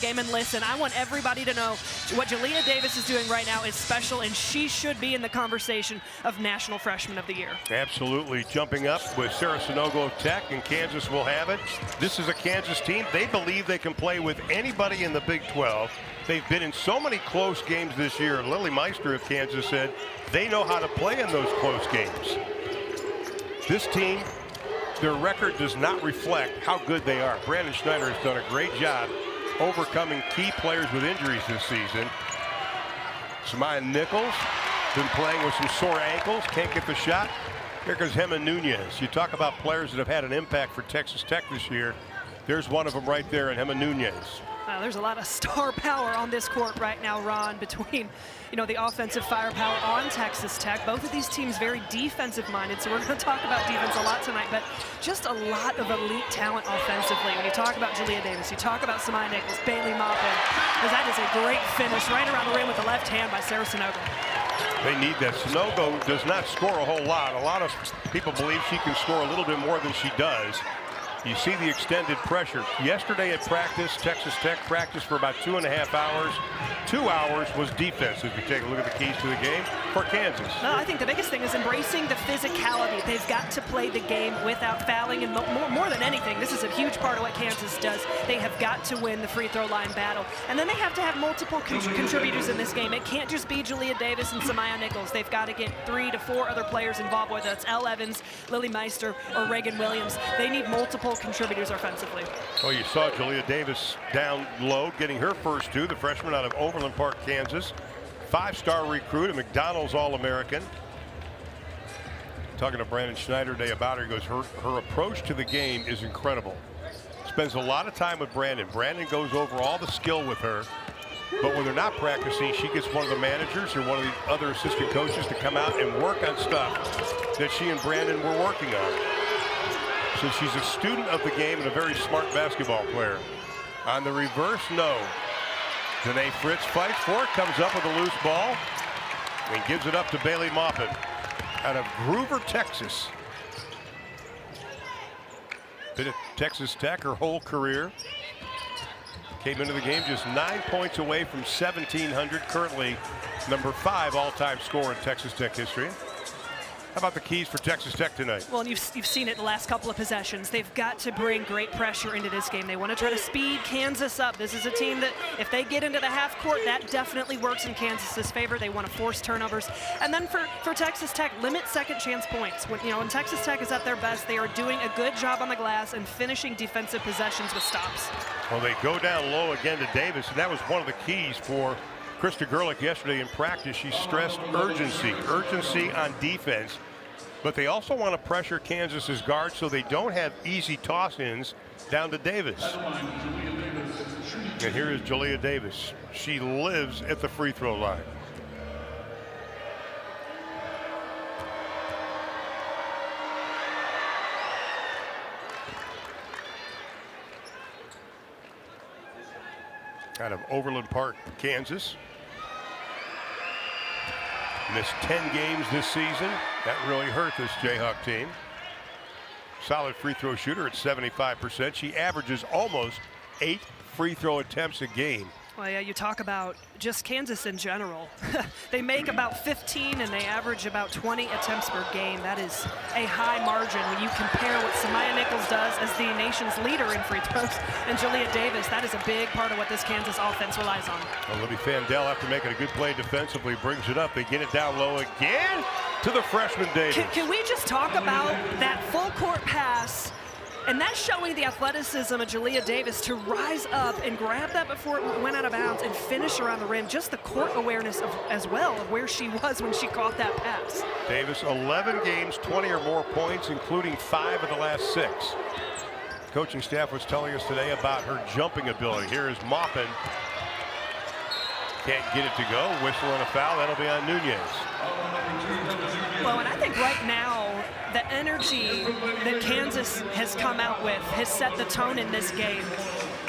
game. And listen, I want everybody to know what Jalea Davis is doing right now is special, and she should be in the conversation of National Freshman of the Year. Absolutely. Jumping up with Sarah Sanogo of Tech, and Kansas will have it. This is a Kansas team. They believe they can play with anybody in the Big 12. They've been in so many close games this year. Lily Meister of Kansas said they know how to play in those close games. This team, their record does not reflect how good they are. Brandon Schneider has done a great job overcoming key players with injuries this season. Samaya Nichols been playing with some sore ankles, can't get the shot. Here goes Gemma Nunez. You talk about players that have had an impact for Texas Tech this year. There's one of them right there in Gemma Nunez. There's a lot of star power on this court right now, Ron, between, the offensive firepower on Texas Tech. Both of these teams very defensive-minded, so we're going to talk about defense a lot tonight, but just a lot of elite talent offensively. When you talk about Jalea Davis, you talk about Samaya Nichols, Bailey Maupin, because that is a great finish right around the rim with the left hand by Sarah Sanogo. They need that. Sanogo does not score a whole lot. A lot of people believe she can score a little bit more than she does. You see the extended pressure. Yesterday at practice, Texas Tech practiced for about 2.5 hours. 2 hours was defense, if you take a look at the keys to the game for Kansas. No, I think the biggest thing is embracing the physicality. They've got to play the game without fouling, and more than anything, this is a huge part of what Kansas does. They have got to win the free throw line battle. And then they have to have multiple contributors in this game. It can't just be Jalea Davis and Samaya Nichols. They've got to get 3 to 4 other players involved, whether it's Elle Evans, Lily Meister, or Reagan Williams. They need multiple contributors offensively. Well, you saw Jalea Davis down low, getting her first 2, the freshman out of Overland Park, Kansas. 5-star recruit, a McDonald's All-American. Talking to Brandon Schneider today about her, he goes, her approach to the game is incredible. Spends a lot of time with Brandon. Brandon goes over all the skill with her, but when they're not practicing, she gets one of the managers or one of the other assistant coaches to come out and work on stuff that she and Brandon were working on. So she's a student of the game and a very smart basketball player. On the reverse, no. Danae Fritz fights for it, comes up with a loose ball, and gives it up to Bailey Maupin out of Groover, Texas. Been at Texas Tech her whole career. Came into the game just 9 points away from 1,700. Currently number 5 all-time scorer in Texas Tech history. How about the keys for Texas Tech tonight? Well, and you've seen it the last couple of possessions. They've got to bring great pressure into this game. They want to try to speed Kansas up. This is a team that, if they get into the half court, that definitely works in Kansas's favor. They want to force turnovers. And then for Texas Tech, limit second chance points. When Texas Tech is at their best, they are doing a good job on the glass and finishing defensive possessions with stops. Well, they go down low again to Davis, and that was one of the keys for Krista Gerlich yesterday in practice. She stressed urgency on defense, but they also want to pressure Kansas's guards so they don't have easy toss-ins down to Davis. And here is Jalea Davis. She lives at the free throw line. Out of Overland Park, Kansas. Missed 10 games this season. That really hurt this Jayhawk team. Solid free throw shooter at 75%. She averages almost 8 free throw attempts a game. Well, yeah, you talk about just Kansas in general. They make about 15 and they average about 20 attempts per game. That is a high margin when you compare what Samaya Nichols does as the nation's leader in free throws and Jalea Davis. That is a big part of what this Kansas offense relies on. Well, Libby Fandel, after making a good play defensively, brings it up. They get it down low again to the freshman Davis. Can we just talk about that full court pass? And that's showing the athleticism of Jalea Davis to rise up and grab that before it went out of bounds and finish around the rim. Just the court awareness as well of where she was when she caught that pass. Davis, 11 games, 20 or more points, including 5 of the last 6. Coaching staff was telling us today about her jumping ability. Here is Maupin. Can't get it to go. Whistle and a foul. That'll be on Nunez. Well, and I think right now, the energy that Kansas has come out with has set the tone in this game.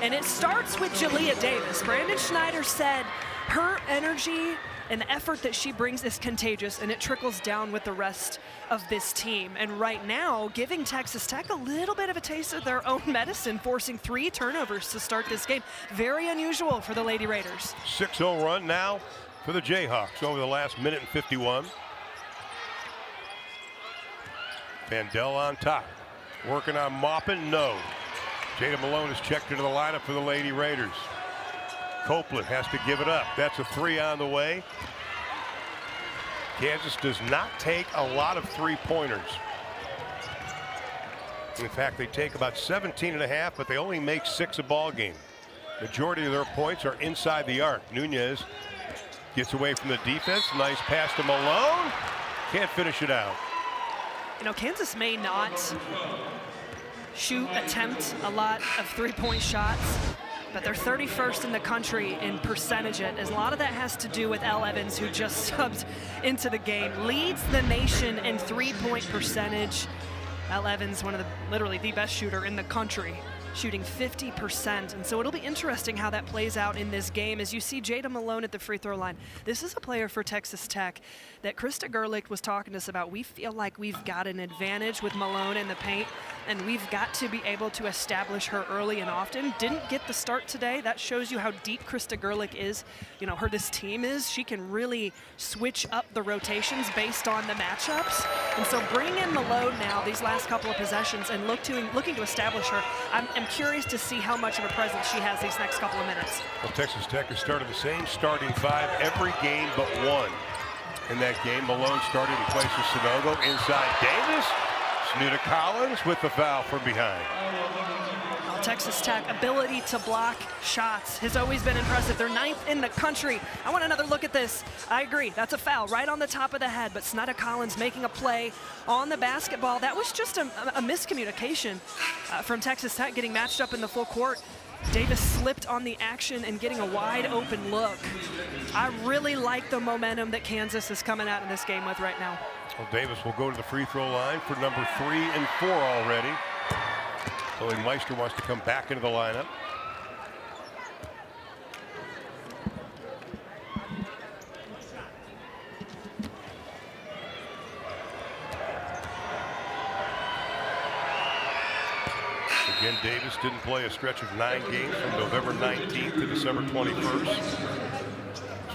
And it starts with Jalea Davis. Brandon Schneider said her energy an effort that she brings is contagious, and it trickles down with the rest of this team. And right now, giving Texas Tech a little bit of a taste of their own medicine, forcing 3 turnovers to start this game. Very unusual for the Lady Raiders. 6-0 run now for the Jayhawks over the last minute and 51. Vandell on top, working on mopping, no. Jada Malone has checked into the lineup for the Lady Raiders. Copeland has to give it up. That's a 3 on the way. Kansas does not take a lot of 3-pointers. In fact, they take about 17.5, but they only make 6 a ball game. Majority of their points are inside the arc. Nunez gets away from the defense. Nice pass to Malone. Can't finish it out. You know, Kansas may not attempt a lot of 3-point shots, but they're 31st in the country in percentage it. As a lot of that has to do with Elle Evans, who just subbed into the game. Leads the nation in 3-point percentage. Elle Evans, literally the best shooter in the country, shooting 50%. And so it'll be interesting how that plays out in this game. As you see Jada Malone at the free throw line, this is a player for Texas Tech that Krista Gerlich was talking to us about. We feel like we've got an advantage with Malone in the paint, and we've got to be able to establish her early and often. Didn't get the start today. That shows you how deep Krista Gerlich is. You know, this team is. She can really switch up the rotations based on the matchups. And so bringing in Malone now these last couple of possessions and looking to establish her, I'm curious to see how much of a presence she has these next couple of minutes. Well, Texas Tech has started the same starting 5 every game but one. In that game, Malone started in place of Sanogo. Inside Davis. Snuda Collins with the foul from behind. Well, Texas Tech ability to block shots has always been impressive. They're 9th in the country. I want another look at this. I agree, that's a foul right on the top of the head, but Snuda Collins making a play on the basketball. That was just a miscommunication from Texas Tech getting matched up in the full court. Davis slipped on the action and getting a wide open look. I really like the momentum that Kansas is coming out in this game with right now. Well, Davis will go to the free throw line for number 3 and 4 already. Chloe Meister wants to come back into the lineup. Again, Davis didn't play a stretch of 9 games from November 19th to December 21st.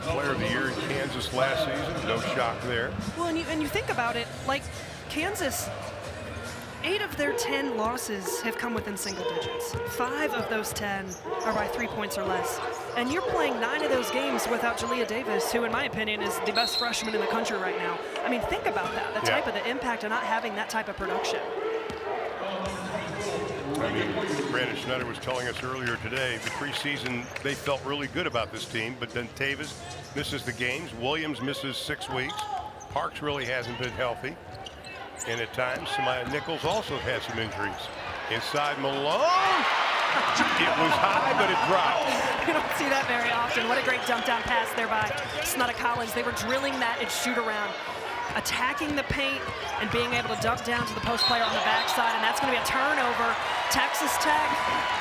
Player of the year in Kansas last season, no shock there. Well, and you think about it, like Kansas, 8 of their 10 losses have come within single digits. 5 of those 10 are by 3 points or less. And you're playing 9 of those games without Jalea Davis, who in my opinion is the best freshman in the country right now. I mean, think about that, the type of the impact of not having that type of production. I mean, Brandon Schneider was telling us earlier today, the preseason, they felt really good about this team, but then Tavis misses the games. Williams misses 6 weeks. Parks really hasn't been healthy. And at times, Samaya Nichols also has some injuries. Inside Malone. It was high, but it dropped. You don't see that very often. What a great dump down pass there by Snuda Collins. They were drilling that and shoot around, attacking the paint and being able to dump down to the post player on the backside, and that's going to be a turnover. Texas Tech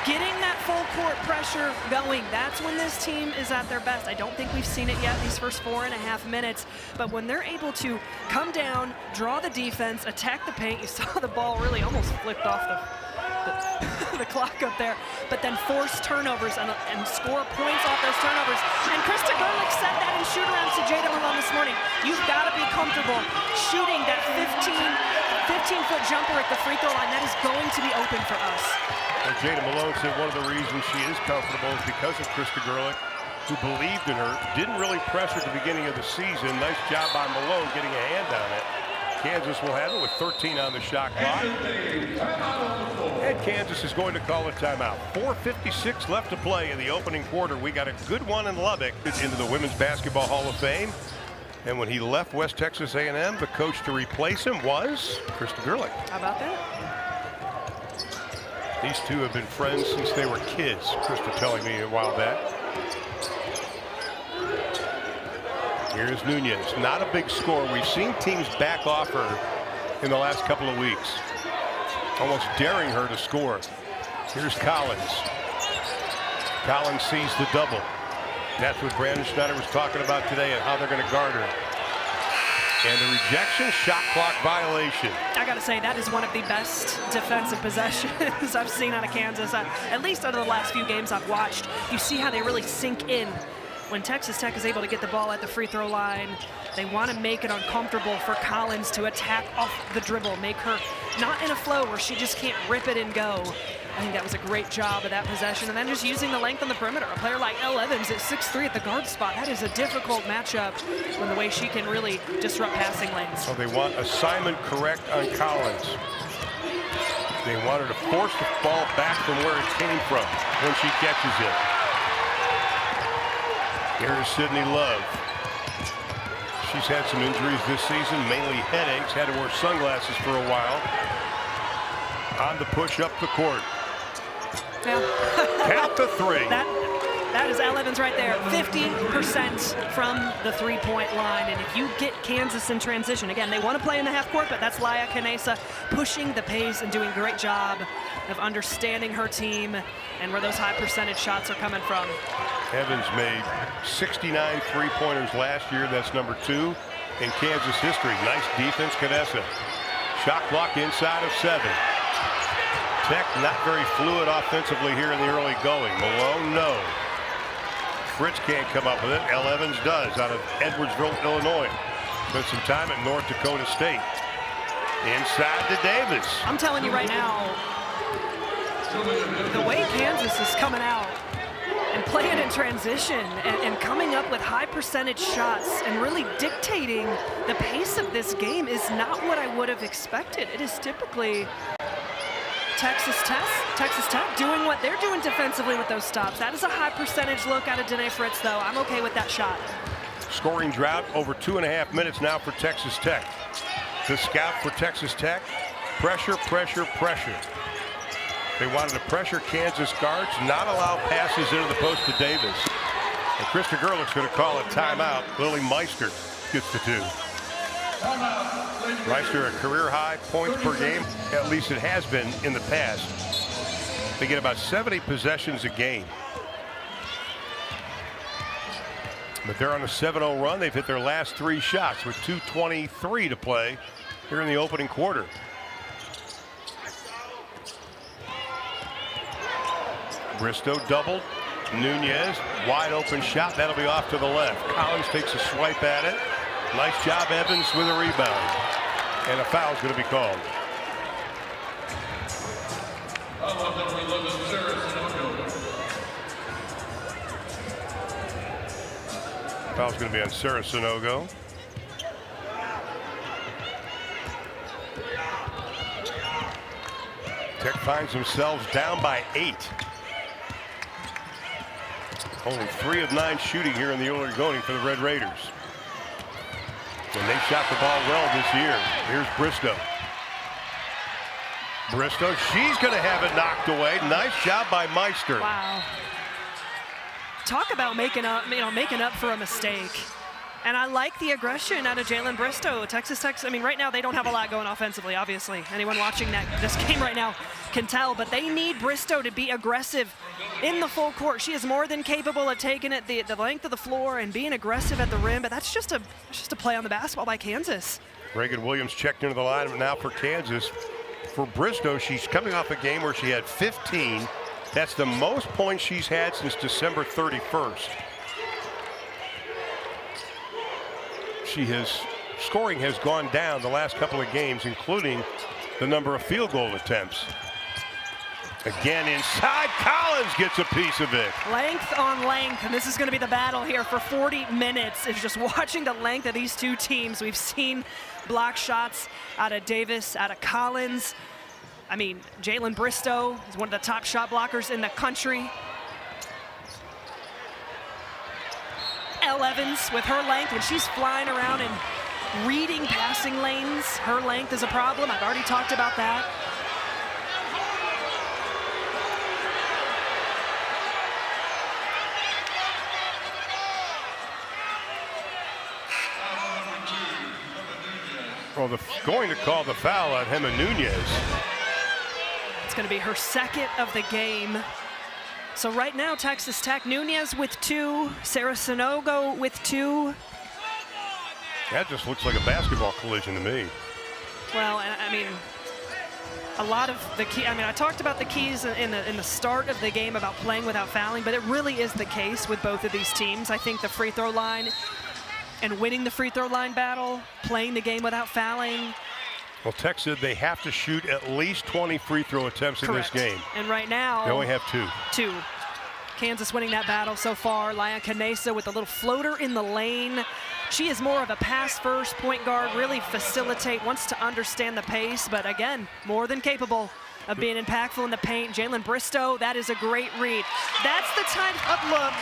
getting that full court pressure going. That's when this team is at their best. I don't think we've seen it yet these first 4.5 minutes, but when they're able to come down, draw the defense, attack the paint, you saw the ball really almost flipped off the clock up there, but then force turnovers and score points off those turnovers. And Krista Gerlich said that in shoot-around to Jada Malone this morning. You've got to be comfortable shooting that 15-foot jumper at the free throw line. That is going to be open for us. Well, Jada Malone said one of the reasons she is comfortable is because of Krista Gerlich, who believed in her, didn't really press her at the beginning of the season. Nice job by Malone getting a hand on it. Kansas will have it with 13 on the shot clock. And Kansas is going to call a timeout. 4:56 left to play in the opening quarter. We got a good one in Lubbock into the Women's Basketball Hall of Fame. And when he left West Texas A&M, the coach to replace him was Krista Gerlich. How about that? These two have been friends since they were kids, Krista telling me a while back. Here's Nunez, not a big score. We've seen teams back off her in the last couple of weeks, almost daring her to score. Here's Collins. Collins sees the double. That's what Brandon Schneider was talking about today and how they're going to guard her. And the rejection, shot clock violation. I got to say, that is one of the best defensive possessions I've seen out of Kansas, at least out of the last few games I've watched. You see how they really sink in when Texas Tech is able to get the ball at the free throw line. They want to make it uncomfortable for Collins to attack off the dribble, make her not in a flow where she just can't rip it and go. I think that was a great job of that possession. And then just using the length on the perimeter. A player like Elle Evans at 6'3" at the guard spot. That is a difficult matchup when the way she can really disrupt passing lanes. So they want assignment correct on Collins. They want her to force the ball back from where it came from when she catches it. Here's Sydney Love. She's had some injuries this season, mainly headaches, had to wear sunglasses for a while. On the push up the court. Yeah. Count the three. That is Elle Evans right there. 50% from the three-point line. And if you get Kansas in transition, again, they want to play in the half court, but that's Laia Canessa pushing the pace and doing a great job of understanding her team and where those high percentage shots are coming from. Evans made 69 three-pointers last year. That's number 2 in Kansas history. Nice defense, Canessa. Shot clock inside of 7. Tech not very fluid offensively here in the early going. Malone, no. Fritz can't come up with it. Elle Evans does out of Edwardsville, Illinois. Spent some time at North Dakota State. Inside to Davis. I'm telling you right now, the way Kansas is coming out and playing in transition and coming up with high percentage shots and really dictating the pace of this game is not what I would have expected. It is typically Texas Tech doing what they're doing defensively with those stops. That is a high percentage look out of Danae Fritz, though. I'm okay with that shot. Scoring drought over 2.5 minutes now for Texas Tech. The scout for Texas Tech, pressure, pressure, pressure. They wanted to pressure Kansas guards, not allow passes into the post to Davis. And Krista Gerlich's going to call a timeout. Lily Meister gets the 2. Meister, a career high points per game, at least it has been in the past. They get about 70 possessions a game. But they're on a 7-0 run. They've hit their last 3 shots with 2:23 to play here in the opening quarter. Bristow doubled. Nunez, wide open shot. That'll be off to the left. Collins takes a swipe at it. Nice job, Evans, with a rebound. And a foul's going to be called. Foul's going to be on Sarah Sanogo. Tech finds themselves down by 8. Only 3 of 9 shooting here in the Oregon for the Red Raiders. And they shot the ball well this year. Here's Bristow. Bristow, she's going to have it knocked away. Nice job by Meister. Wow. Talk about making up for a mistake. And I like the aggression out of Jalen Bristow. Texas Tech, I mean, right now they don't have a lot going offensively, obviously. Anyone watching this game right now can tell, but they need Bristow to be aggressive in the full court. She is more than capable of taking it the length of the floor and being aggressive at the rim, but that's just a play on the basketball by Kansas. Reagan Williams checked into the lineup now for Kansas. For Bristow, she's coming off a game where she had 15. That's the most points she's had since December 31st. Scoring has gone down the last couple of games, including the number of field goal attempts. Again inside, Collins gets a piece of it. Length on length, and this is going to be the battle here for 40 minutes. It's just watching the length of these two teams. We've seen block shots out of Davis, out of Collins. I mean, Jalen Bristow is one of the top shot blockers in the country. Elle Evans with her length, when she's flying around and reading passing lanes, her length is a problem. I've already talked about that. Well, going to call the foul on Hema Nunez. It's going to be her second of the game. So right now, Texas Tech, Nunez with 2, Sarah Sanogo with 2. That just looks like a basketball collision to me. Well, I mean, a lot of the key. I mean, I talked about the keys in the start of the game about playing without fouling, but it really is the case with both of these teams. I think the free throw line and winning the free throw line battle, playing the game without fouling. Well, Tech said they have to shoot at least 20 free throw attempts in this game. And right now, they only have 2. 2. Kansas winning that battle so far. Laya Canesa with a little floater in the lane. She is more of a pass-first point guard, really facilitate, wants to understand the pace, but again, more than capable of being impactful in the paint. Jalen Bristow, that is a great read. That's the type of look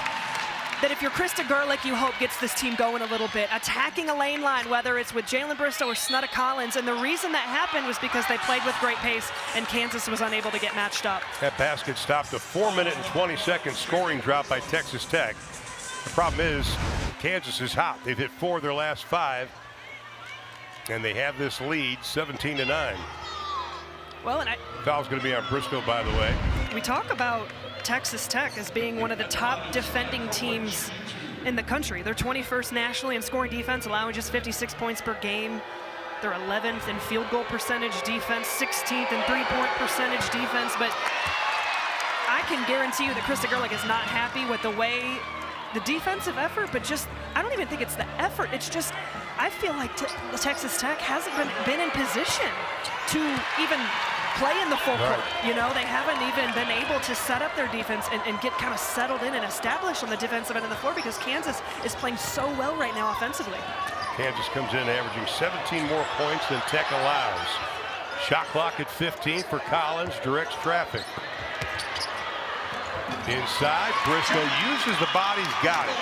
that if you're Krista Gerlich, you hope gets this team going a little bit. Attacking a lane line, whether it's with Jalen Bristow or Snutta Collins, and the reason that happened was because they played with great pace and Kansas was unable to get matched up. That basket stopped a 4-minute and 20-second scoring drop by Texas Tech. The problem is Kansas is hot. They've hit 4 of their last 5, and they have this lead 17-9. Well, and foul's going to be on Bristow, by the way. We talk about Texas Tech as being one of the top defending teams in the country. They're 21st nationally in scoring defense, allowing just 56 points per game. They're 11th in field goal percentage defense, 16th in three-point percentage defense. But I can guarantee you that Krista Gerlich is not happy with the way the defensive effort, but just, I don't even think it's the effort. It's just, I feel like Texas Tech hasn't been in position to even play in the full court. You know, they haven't even been able to set up their defense and get kind of settled in and established on the defensive end of the floor because Kansas is playing so well right now offensively. Kansas comes in averaging 17 more points than Tech allows. Shot clock at 15 for Collins, directs traffic. Inside, Bristow uses the bodies, got it.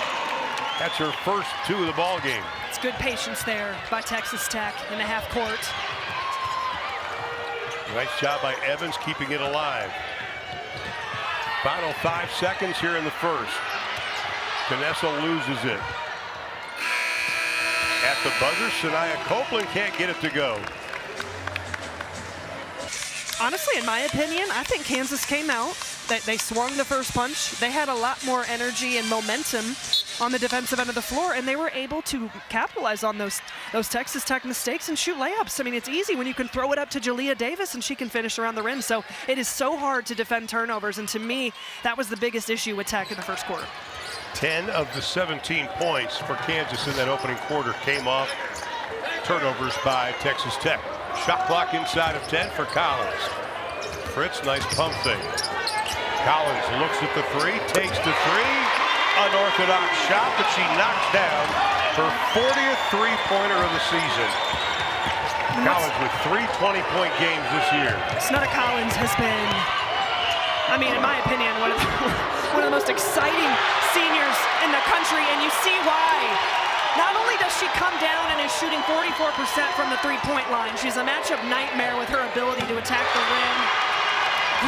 That's her first 2 of the ball game. It's good patience there by Texas Tech in the half court. Nice job by Evans keeping it alive. Final 5 seconds here in the first. Canessa loses it. At the buzzer, Shania Copeland can't get it to go. Honestly, in my opinion, I think Kansas came out. They swung the first punch. They had a lot more energy and momentum on the defensive end of the floor, and they were able to capitalize on those Texas Tech mistakes and shoot layups. I mean, it's easy when you can throw it up to Jalea Davis and she can finish around the rim. So it is so hard to defend turnovers, and to me, that was the biggest issue with Tech in the first quarter. 10 of the 17 points for Kansas in that opening quarter came off turnovers by Texas Tech. Shot clock inside of 10 for Collins. Fritz, nice pump fake. Collins looks at the 3, takes the 3. Unorthodox shot, but she knocks down her 40th three-pointer of the season. Collins with 3 20-point games this year. Snutta Collins has been, I mean, in my opinion, one of the most exciting seniors in the country, and you see why. Not only does she come down and is shooting 44% from the three-point line, she's a matchup nightmare with her ability to attack the rim.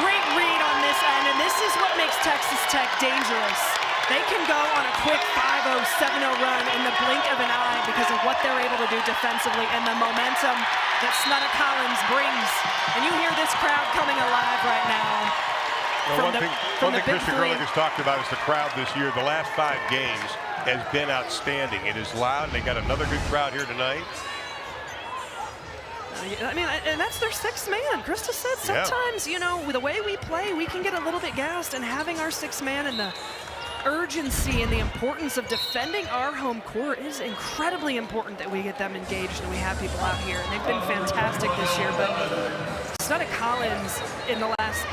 Great read on this end, and this is what makes Texas Tech dangerous. They can go on a quick 5-0, 7-0 run in the blink of an eye because of what they're able to do defensively and the momentum that Snutta Collins brings. And you hear this crowd coming alive right now. Well, one thing Krista Gerlich has talked about is the crowd this year. The last 5 games has been outstanding. It is loud. They got another good crowd here tonight. I mean, and that's their 6th man. Krista said sometimes, you know, with the way we play, we can get a little bit gassed, and having our 6th man and the urgency and the importance of defending our home court is incredibly important that we get them engaged and we have people out here. And they've been fantastic this year, but Snutta Collins in the last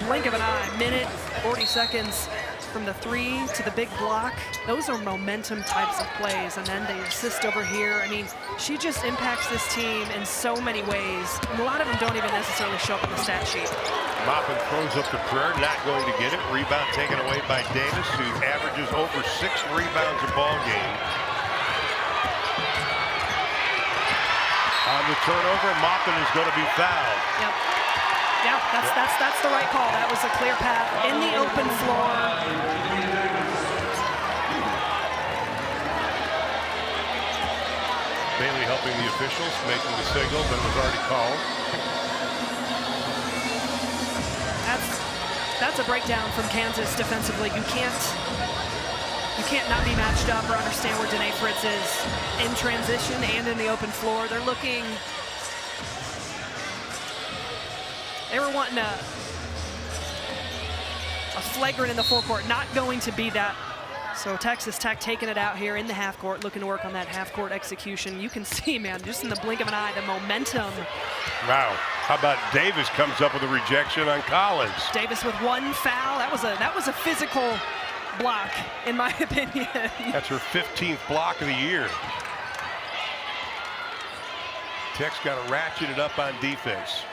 blink of an eye, minute, 40 seconds, from the 3 to the big block, those are momentum types of plays. And then they assist over here. I mean, she just impacts this team in so many ways. And a lot of them don't even necessarily show up on the stat sheet. Maupin throws up the prayer, not going to get it. Rebound taken away by Davis, who averages over 6 rebounds a ball game. On the turnover, Maupin is going to be fouled. Yep. Yeah, that's the right call. That was a clear path in the open floor. Bailey helping the officials, making the signal, but it was already called. That's that's a breakdown from Kansas defensively. You can't not be matched up or understand where Danae Fritz is in transition and in the open floor. They were wanting a flagrant in the forecourt, not going to be that. So Texas Tech taking it out here in the half court, looking to work on that half court execution. You can see, man, just in the blink of an eye, the momentum. Wow. How about Davis comes up with a rejection on Collins? Davis with one foul. That was a physical block, in my opinion. That's her 15th block of the year. Tech's got to ratchet it up on defense.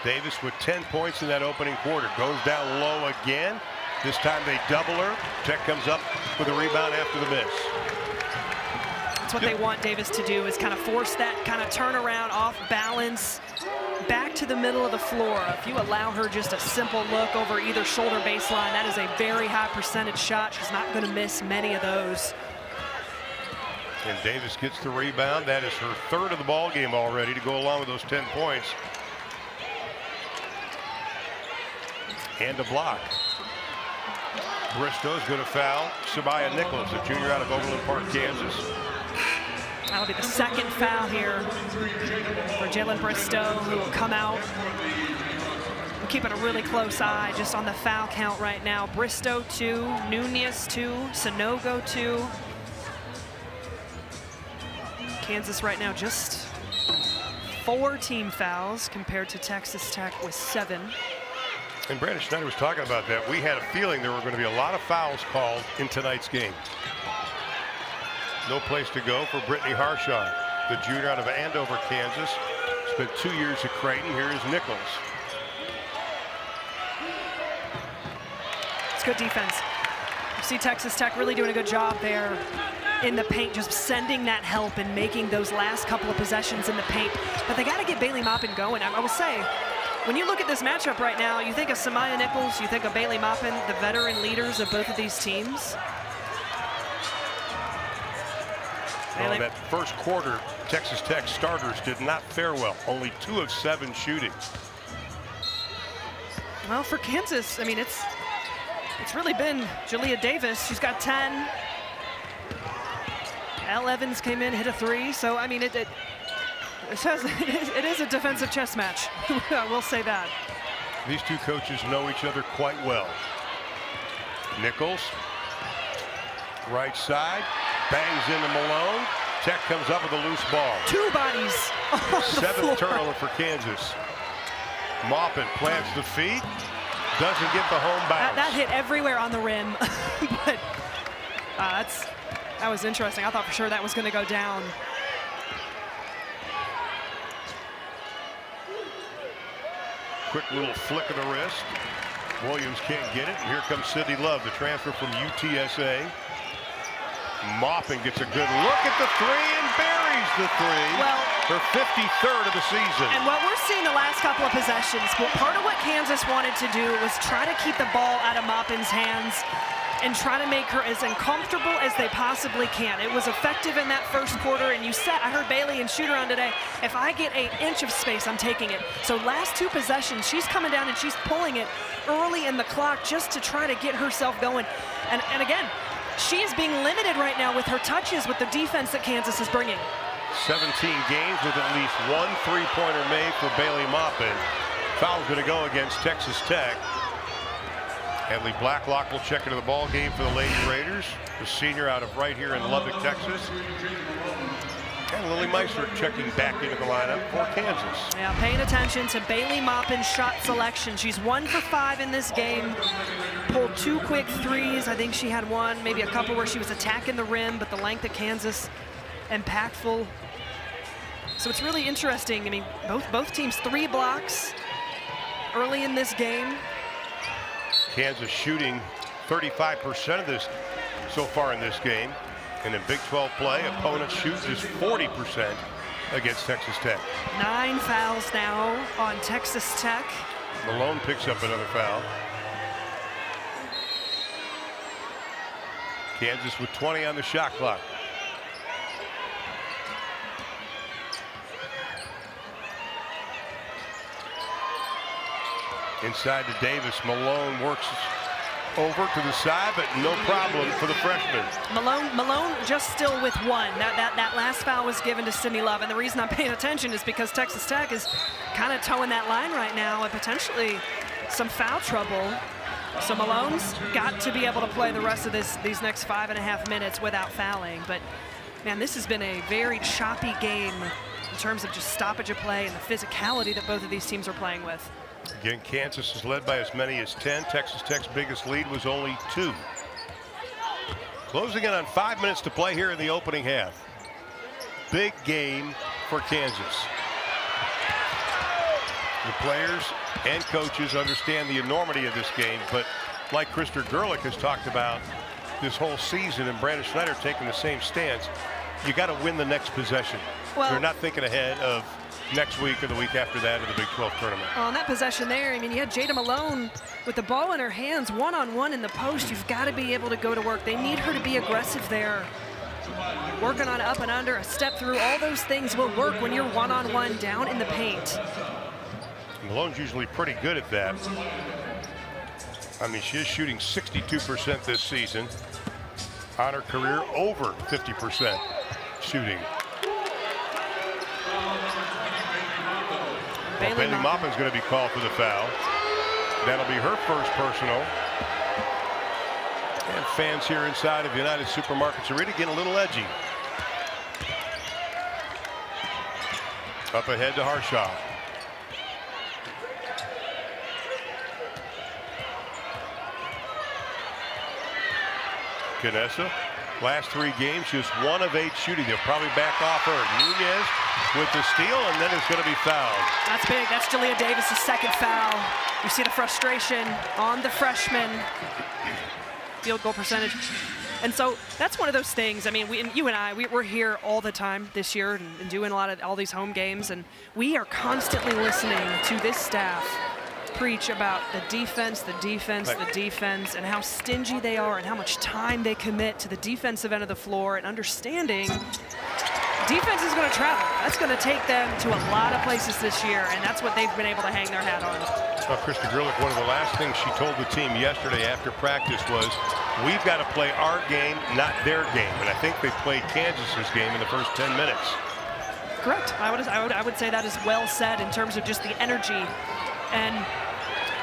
Davis with 10 points in that opening quarter. Goes down low again. This time they double her. Tech comes up with a rebound after the miss. That's what they want Davis to do, is kind of force that kind of turnaround off balance back to the middle of the floor. If you allow her just a simple look over either shoulder baseline, that is a very high percentage shot. She's not going to miss many of those. And Davis gets the rebound. That is her third of the ball game already to go along with those 10 points. And a block. Bristow's going to foul Samaya Nichols, a junior out of Overland Park, Kansas. That'll be the second foul here for Jalen Bristow, who will come out. We're keeping a really close eye just on the foul count right now. Bristow 2, Nunez 2, Sanogo 2. Kansas right now just 4 team fouls compared to Texas Tech with 7. And Brandon Schneider was talking about that. We had a feeling there were going to be a lot of fouls called in tonight's game. No place to go for Brittany Harshaw, the junior out of Andover, Kansas. Spent 2 years at Creighton. Here is Nichols. It's good defense. You see Texas Tech really doing a good job there in the paint, just sending that help and making those last couple of possessions in the paint. But they got to get Bailey Maupin going. I will say, when you look at this matchup right now, you think of Samaya Nichols, you think of Bailey Maupin, the veteran leaders of both of these teams. Well, that first quarter, Texas Tech starters did not fare well. Only 2 of 7 shooting. Well, for Kansas, I mean, it's really been Jalea Davis. She's got 10. Elle Evans came in, hit a 3. So, I mean, it is a defensive chess match. I will say that. These two coaches know each other quite well. Nichols, right side, bangs into Malone. Tech comes up with a loose ball. 2 bodies on the floor. 7th turnover for Kansas. Maupin plants the feet, doesn't get the home bounce. That hit everywhere on the rim, but that was interesting. I thought for sure that was going to go down. Quick little flick of the wrist. Williams can't get it. And here comes Sydney Love, the transfer from UTSA. Maupin gets a good look at the 3 and buries the 3. Well, her 53rd of the season. And what we're seeing the last couple of possessions, well, part of what Kansas wanted to do was try to keep the ball out of Maupin's hands and try to make her as uncomfortable as they possibly can. It was effective in that first quarter, and I heard Bailey and shoot around today, if I get an inch of space, I'm taking it. So last 2 possessions, she's coming down and she's pulling it early in the clock just to try to get herself going. And again, she is being limited right now with her touches with the defense that Kansas is bringing. 17 games with at least 1 3-pointer made for Bailey Maupin. Foul's going to go against Texas Tech. Henley Blacklock will check into the ball game for the Lady Raiders, the senior out of right here in Lubbock, Texas. And Lily Meister checking back into the lineup for Kansas. Yeah, paying attention to Bailey Maupin's shot selection. She's 1 for 5 in this game. Pulled 2 quick 3s. I think she had 1, maybe a couple where she was attacking the rim, but the length of Kansas, impactful. So it's really interesting. I mean, both teams 3 blocks early in this game. Kansas shooting 35% of this so far in this game. And in Big 12 play, opponents shoot just 40% against Texas Tech. 9 fouls now on Texas Tech. Malone picks up another foul. Kansas with 20 on the shot clock. Inside to Davis. Malone works over to the side, but no problem for the freshman. Malone just still with one. That last foul was given to Sydney Love, and the reason I'm paying attention is because Texas Tech is kind of towing that line right now and potentially some foul trouble. So Malone's got to be able to play the rest of these next 5.5 minutes without fouling. But man, this has been a very choppy game in terms of just stoppage of play and the physicality that both of these teams are playing with. Again, Kansas is led by as many as 10. Texas Tech's biggest lead was only 2. Closing in on 5 minutes to play here in the opening half. Big game for Kansas. The players and coaches understand the enormity of this game, but like Krister Gerlich has talked about this whole season, and Brandon Schneider taking the same stance, you got to win the next possession. Well, they're not thinking ahead of next week or the week after that in the Big 12 tournament. On that possession there, I mean, you had Jada Malone with the ball in her hands, one-on-one in the post. You've got to be able to go to work. They need her to be aggressive there. Working on up and under, a step through, all those things will work when you're one-on-one down in the paint. Malone's usually pretty good at that. I mean, she is shooting 62% this season. On her career, over 50% shooting. Well, Bailey Maupin's going to be called for the foul. That'll be her first personal. And fans here inside of United Supermarkets Arena getting a little edgy. Up ahead to Harshaw. Canessa, last 3 games, just 1 of 8 shooting. They'll probably back off her. Nunez with the steal, and then it's going to be fouled. That's big. That's Jalea Davis' second foul. You see the frustration on the freshman. Field goal percentage. And so that's one of those things. I mean, you and I, we're here all the time this year and doing a lot of all these home games, and we are constantly listening to this staff preach about the defense, and how stingy they are and how much time they commit to the defensive end of the floor, and understanding defense is going to travel. That's going to take them to a lot of places this year, and that's what they've been able to hang their hat on. Well, Krister Gerlich, one of the last things she told the team yesterday after practice was, we've got to play our game, not their game. And I think they played Kansas's game in the first 10 minutes. Correct. I would say that is well said in terms of just the energy. And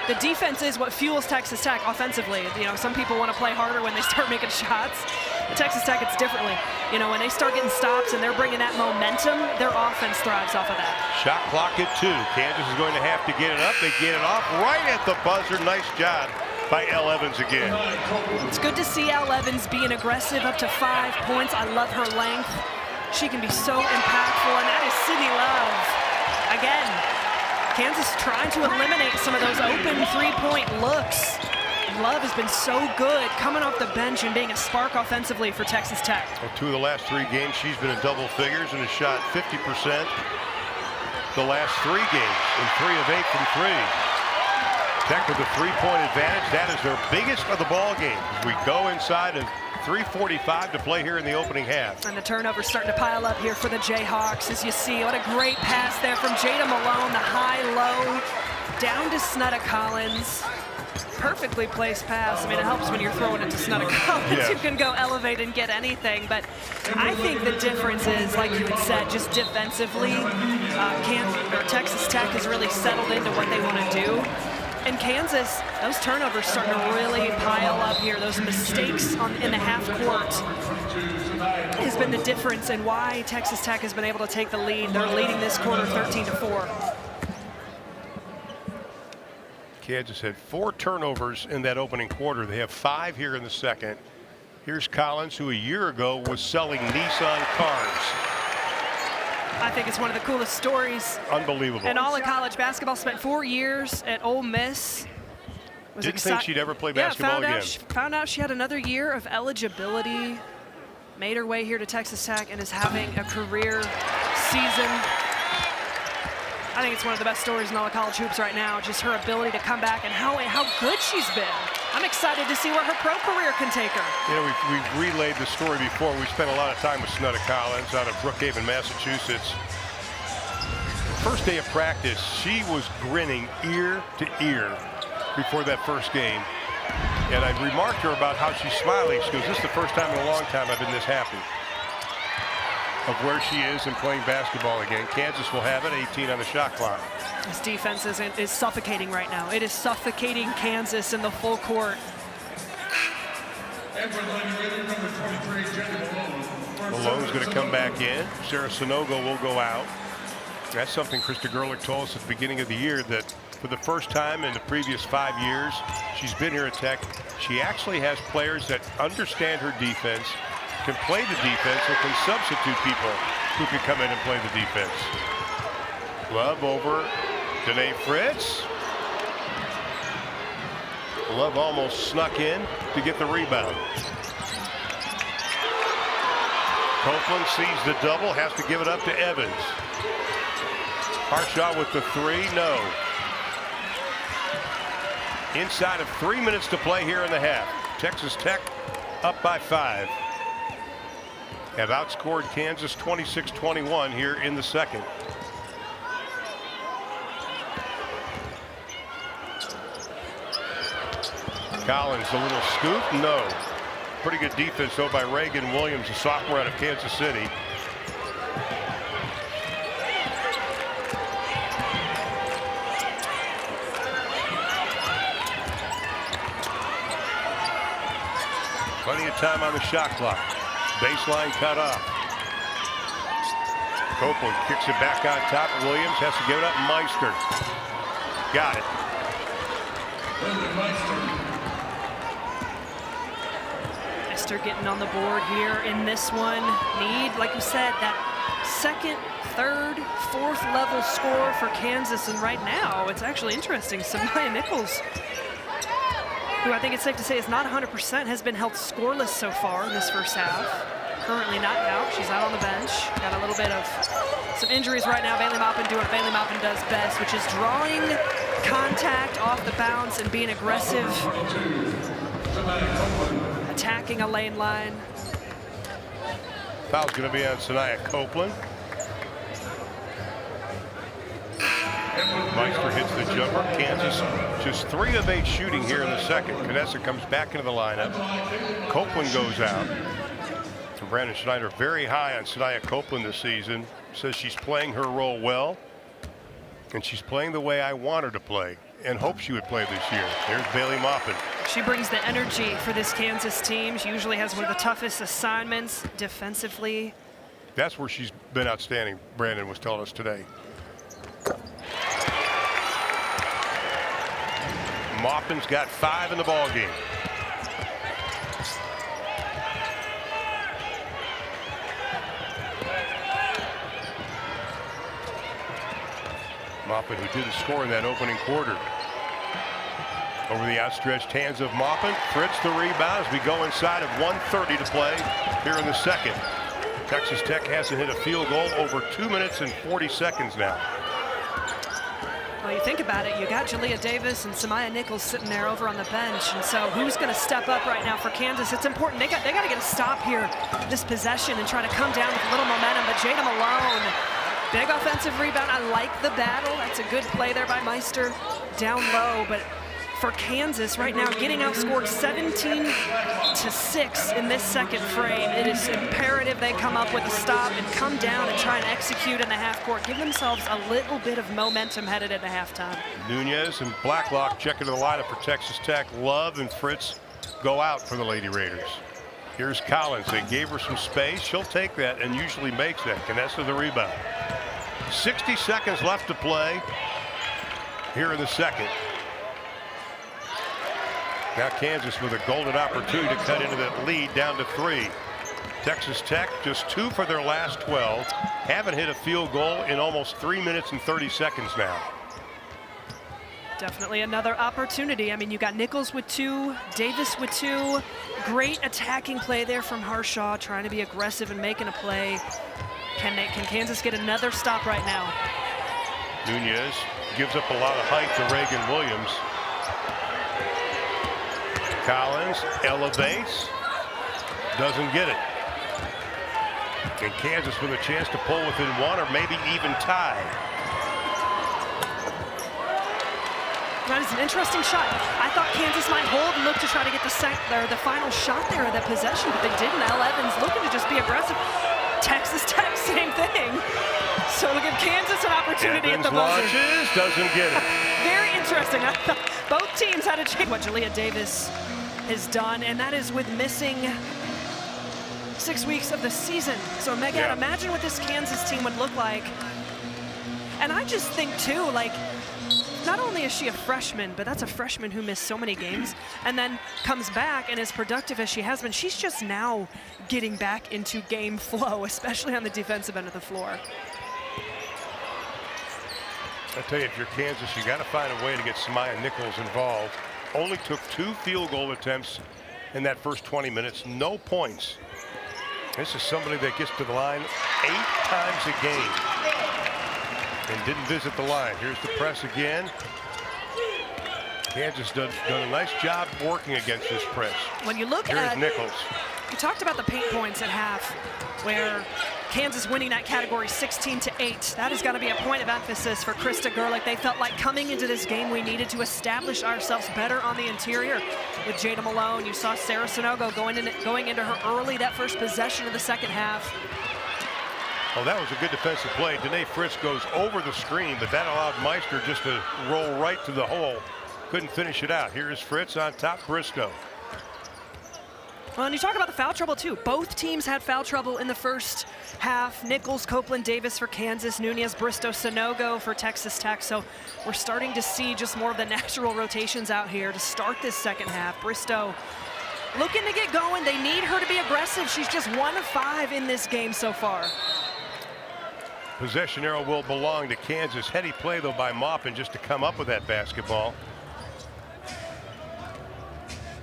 the defense is what fuels Texas Tech offensively. You know, some people want to play harder when they start making shots. At Texas Tech, it's differently. You know, when they start getting stops and they're bringing that momentum, their offense thrives off of that. Shot clock at 2. Kansas is going to have to get it up. They get it off right at the buzzer. Nice job by Elle Evans again. It's good to see Elle Evans being aggressive, up to 5 points. I love her length. She can be so impactful, and that is Sydney Love. Again, Kansas trying to eliminate some of those open 3-point looks. Love has been so good coming off the bench and being a spark offensively for Texas Tech. Well, 2 of the last 3 games, she's been in double figures and has shot 50% the last 3 games, and 3 of 8 from 3. Tech with a 3-point advantage. That is their biggest of the ball game as we go inside of 3:45 to play here in the opening half. And the turnover's starting to pile up here for the Jayhawks, as you see. What a great pass there from Jada Malone, the high-low, down to Snudda Collins. Perfectly placed pass. I mean, it helps when you're throwing it to Snudda Collins. Yes. You can go elevate and get anything. But I think the difference is, like you had said, just defensively, Texas Tech has really settled into what they want to do. And Kansas, those turnovers starting to really pile up here. Those mistakes in the half court has been the difference in why Texas Tech has been able to take the lead. They're leading this quarter 13-4. Kansas had 4 turnovers in that opening quarter. They have 5 here in the second. Here's Collins, who a year ago was selling Nissan cars. I think it's one of the coolest stories. Unbelievable. And all of college basketball. Spent 4 years at Ole Miss. Didn't think she'd ever play basketball again. Found out she had another year of eligibility. Made her way here to Texas Tech and is having a career season. I think it's one of the best stories in all of college hoops right now. Just her ability to come back and how good she's been. I'm excited to see where her pro career can take her. You know, we've relayed the story before. We spent a lot of time with Snudda Collins out of Brookhaven, Massachusetts. First day of practice, she was grinning ear to ear before that first game. And I remarked to her about how she's smiling. She goes, this is the first time in a long time I've been this happy of where she is and playing basketball again. Kansas will have it, 18 on the shot clock. This defense is suffocating right now. It is suffocating Kansas in the full court. Malone's going to come back in. Sarah Sanogo will go out. That's something Krista Gerlich told us at the beginning of the year, that for the first time in the previous 5 years she's been here at Tech, she actually has players that understand her defense, can play the defense, and can substitute people who can come in and play the defense. Love over Danae Fritz. Love almost snuck in to get the rebound. Copeland sees the double, has to give it up to Evans. Harshaw with the three, no. Inside of 3 minutes to play here in the half. Texas Tech up by 5. Have outscored Kansas 26-21 here in the second. Collins, a little scoop, no. Pretty good defense though by Reagan Williams, a sophomore out of Kansas City. Plenty of time on the shot clock. Baseline cut off. Copeland kicks it back on top. Williams has to give it up. Meister got it. Meister getting on the board here in this one. Need, like you said, that second, third, fourth level score for Kansas. And right now, it's actually interesting. Samaya Nichols, who I think it's safe to say is not 100%, has been held scoreless so far in this first half. Currently not out. She's out on the bench. Got a little bit of some injuries right now. Bailey Maupin doing what Bailey Maupin does best, which is drawing contact off the bounce and being aggressive, attacking a lane line. Foul's going to be on Sanaya Copeland. Meister hits the jumper. Kansas just 3 of 8 shooting here in the second. Knessa comes back into the lineup. Copeland goes out. And Brandon Schneider very high on Sanaya Copeland this season. Says she's playing her role well. And she's playing the way I want her to play and hope she would play this year. There's Bailey Maupin. She brings the energy for this Kansas team. She usually has one of the toughest assignments defensively. That's where she's been outstanding, Brandon was telling us today. Maupin's got 5 in the ball game. Maupin, who didn't score in that opening quarter. Over the outstretched hands of Maupin. Fritz the rebound as we go inside of 1:30 to play here in the second. Texas Tech hasn't hit a field goal over 2 minutes and 40 seconds now. Well, you think about it, you got Jalea Davis and Samaya Nichols sitting there over on the bench, and so who's going to step up right now for Kansas? It's important. They got to get a stop here, this possession, and try to come down with a little momentum. But Jada Malone, big offensive rebound. I like the battle. That's a good play there by Meister down low. But for Kansas right now, getting outscored 17-6 in this second frame, it is imperative they come up with a stop and come down and try and execute in the half court. Give themselves a little bit of momentum headed into halftime. Nunez and Blacklock check into the lineup for Texas Tech. Love and Fritz go out for the Lady Raiders. Here's Collins. They gave her some space. She'll take that and usually makes that. Knessa the rebound. 60 seconds left to play here in the second. Now Kansas with a golden opportunity to cut into that lead down to 3. Texas Tech just 2 for their last 12. Haven't hit a field goal in almost 3 minutes and 30 seconds now. Definitely another opportunity. I mean, you got Nichols with 2, Davis with 2. Great attacking play there from Harshaw, trying to be aggressive and making a play. Can Kansas get another stop right now? Nunez gives up a lot of height to Reagan Williams. Collins elevates, doesn't get it. And Kansas with a chance to pull within 1 or maybe even tie. That is an interesting shot. I thought Kansas might hold and look to try to get the final shot there of that possession, but they didn't. Elle Evans looking to just be aggressive. Texas Tech, same thing. So we'll give Kansas an opportunity Evans at the buzzer. launches, doesn't get it. Very interesting. I thought both teams had a chance. What Jalea Davis has done, and that is with missing 6 weeks of the season. So Megan, imagine what this Kansas team would look like. And I just think too, like, not only is she a freshman, but that's a freshman who missed so many games and then comes back and as productive as she has been. She's just now getting back into game flow, especially on the defensive end of the floor. I tell you, if you're Kansas, you got to find a way to get Samaya Nichols involved. Only took 2 field goal attempts in that first 20 minutes, no points. This is somebody that gets to the line 8 times a game and didn't visit the line. Here's the press again. Kansas done a nice job working against this press. When you look Here's at Nichols. You talked about the paint points at half, where Kansas winning that category 16-8. That is going to be a point of emphasis for Krista Gerlich. They felt like coming into this game we needed to establish ourselves better on the interior. With Jada Malone, you saw Sarah Sanogo going into her early, that first possession of the second half. Oh, that was a good defensive play. Danae Fritz goes over the screen, but that allowed Meister just to roll right to the hole. Couldn't finish it out. Here's Fritz on top, Bristow. Well, and you talk about the foul trouble, too. Both teams had foul trouble in the first half. Nichols, Copeland, Davis for Kansas, Nunez, Bristow, Sanogo for Texas Tech. So we're starting to see just more of the natural rotations out here to start this second half. Bristow looking to get going. They need her to be aggressive. She's just 1 of 5 in this game so far. Possession arrow will belong to Kansas. Heady play, though, by Maupin just to come up with that basketball.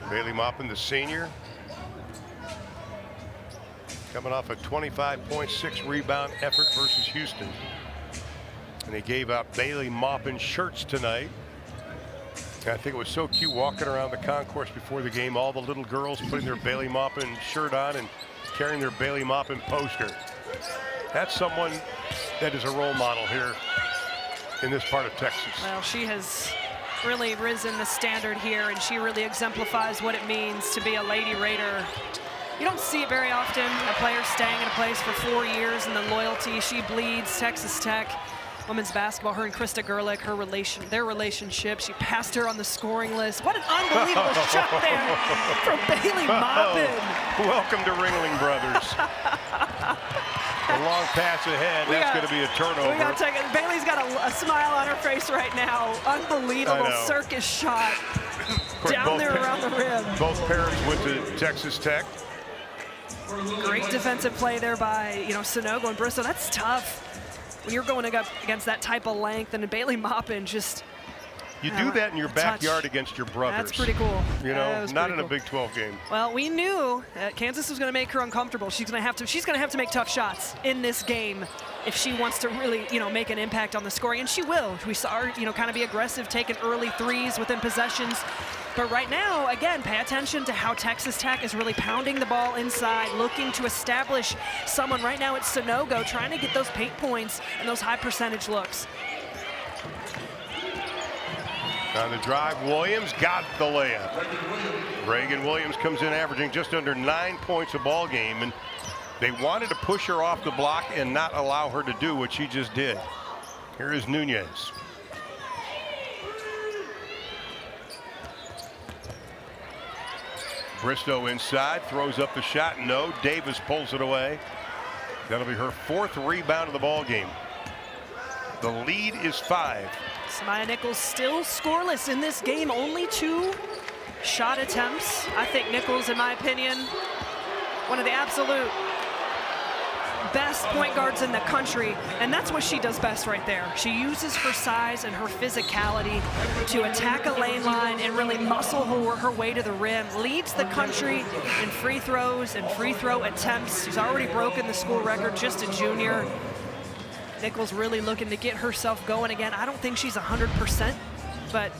Bailey Maupin, the senior, coming off a 25.6 rebound effort versus Houston. And they gave out Bailey Maupin shirts tonight. And I think it was so cute walking around the concourse before the game, all the little girls putting their Bailey Maupin shirt on and carrying their Bailey Maupin poster. That's someone that is a role model here in this part of Texas. Well, she has really risen the standard here, and she really exemplifies what it means to be a Lady Raider. You don't see it very often, a player staying in a place for 4 years and the loyalty she bleeds. Texas Tech women's basketball, her and Krista Gerlich, their relationship. She passed her on the scoring list. What an unbelievable shot there from Bailey Maupin. Welcome to Ringling Brothers. A long pass ahead. That's going to be a turnover. We got to take it. Bailey's got a smile on her face right now. Unbelievable circus shot down there around the rim. Both parents went to Texas Tech. Great defensive play there by Sanogo and Bristow. That's tough when you're going up against that type of length. And Bailey Maupin just. You do that in your backyard against your brothers. That's pretty cool. You know, not in a Big 12 game. Well, we knew that Kansas was going to make her uncomfortable. She's going to have to make tough shots in this game if she wants to really, make an impact on the scoring, and she will. We saw her, kind of be aggressive, taking early threes within possessions. But right now, again, pay attention to how Texas Tech is really pounding the ball inside, looking to establish someone. Right now it's Sanogo trying to get those paint points and those high percentage looks. On the drive, Williams got the layup. Reagan Williams comes in averaging just under 9 points a ball game, and they wanted to push her off the block and not allow her to do what she just did. Here is Nunez. Bristow inside, throws up the shot. No, Davis pulls it away. That'll be her 4th rebound of the ball game. The lead is 5. Samaya Nichols still scoreless in this game. Only 2 shot attempts. I think Nichols, in my opinion, one of the absolute best point guards in the country, and that's what she does best right there. She uses her size and her physicality to attack a lane line and really muscle her way to the rim. Leads the country in free throws and free throw attempts. She's already broken the school record, just a junior. Nichols really looking to get herself going again. I don't think she's 100%, but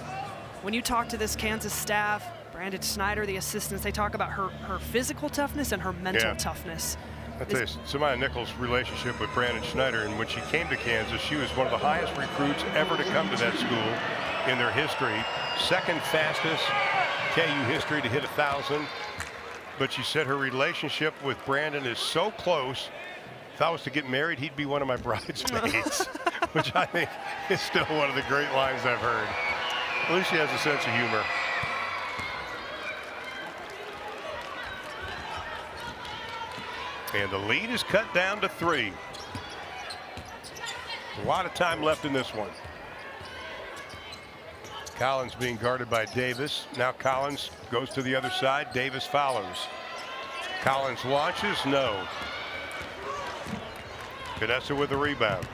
when you talk to this Kansas staff, Brandon Snyder, the assistants, they talk about her physical toughness and her mental toughness. I tell you, Samaya Nichols' relationship with Brandon Schneider, and when she came to Kansas, she was one of the highest recruits ever to come to that school. in their history. Second fastest KU history to hit 1,000. But she said her relationship with Brandon is so close. If I was to get married, he'd be one of my bridesmaids, which I think is still one of the great lines I've heard. At least she has a sense of humor. And the lead is cut down to 3. A lot of time left in this one. Collins being guarded by Davis. Now Collins goes to the other side. Davis follows. Collins launches. No. Canessa with the rebound.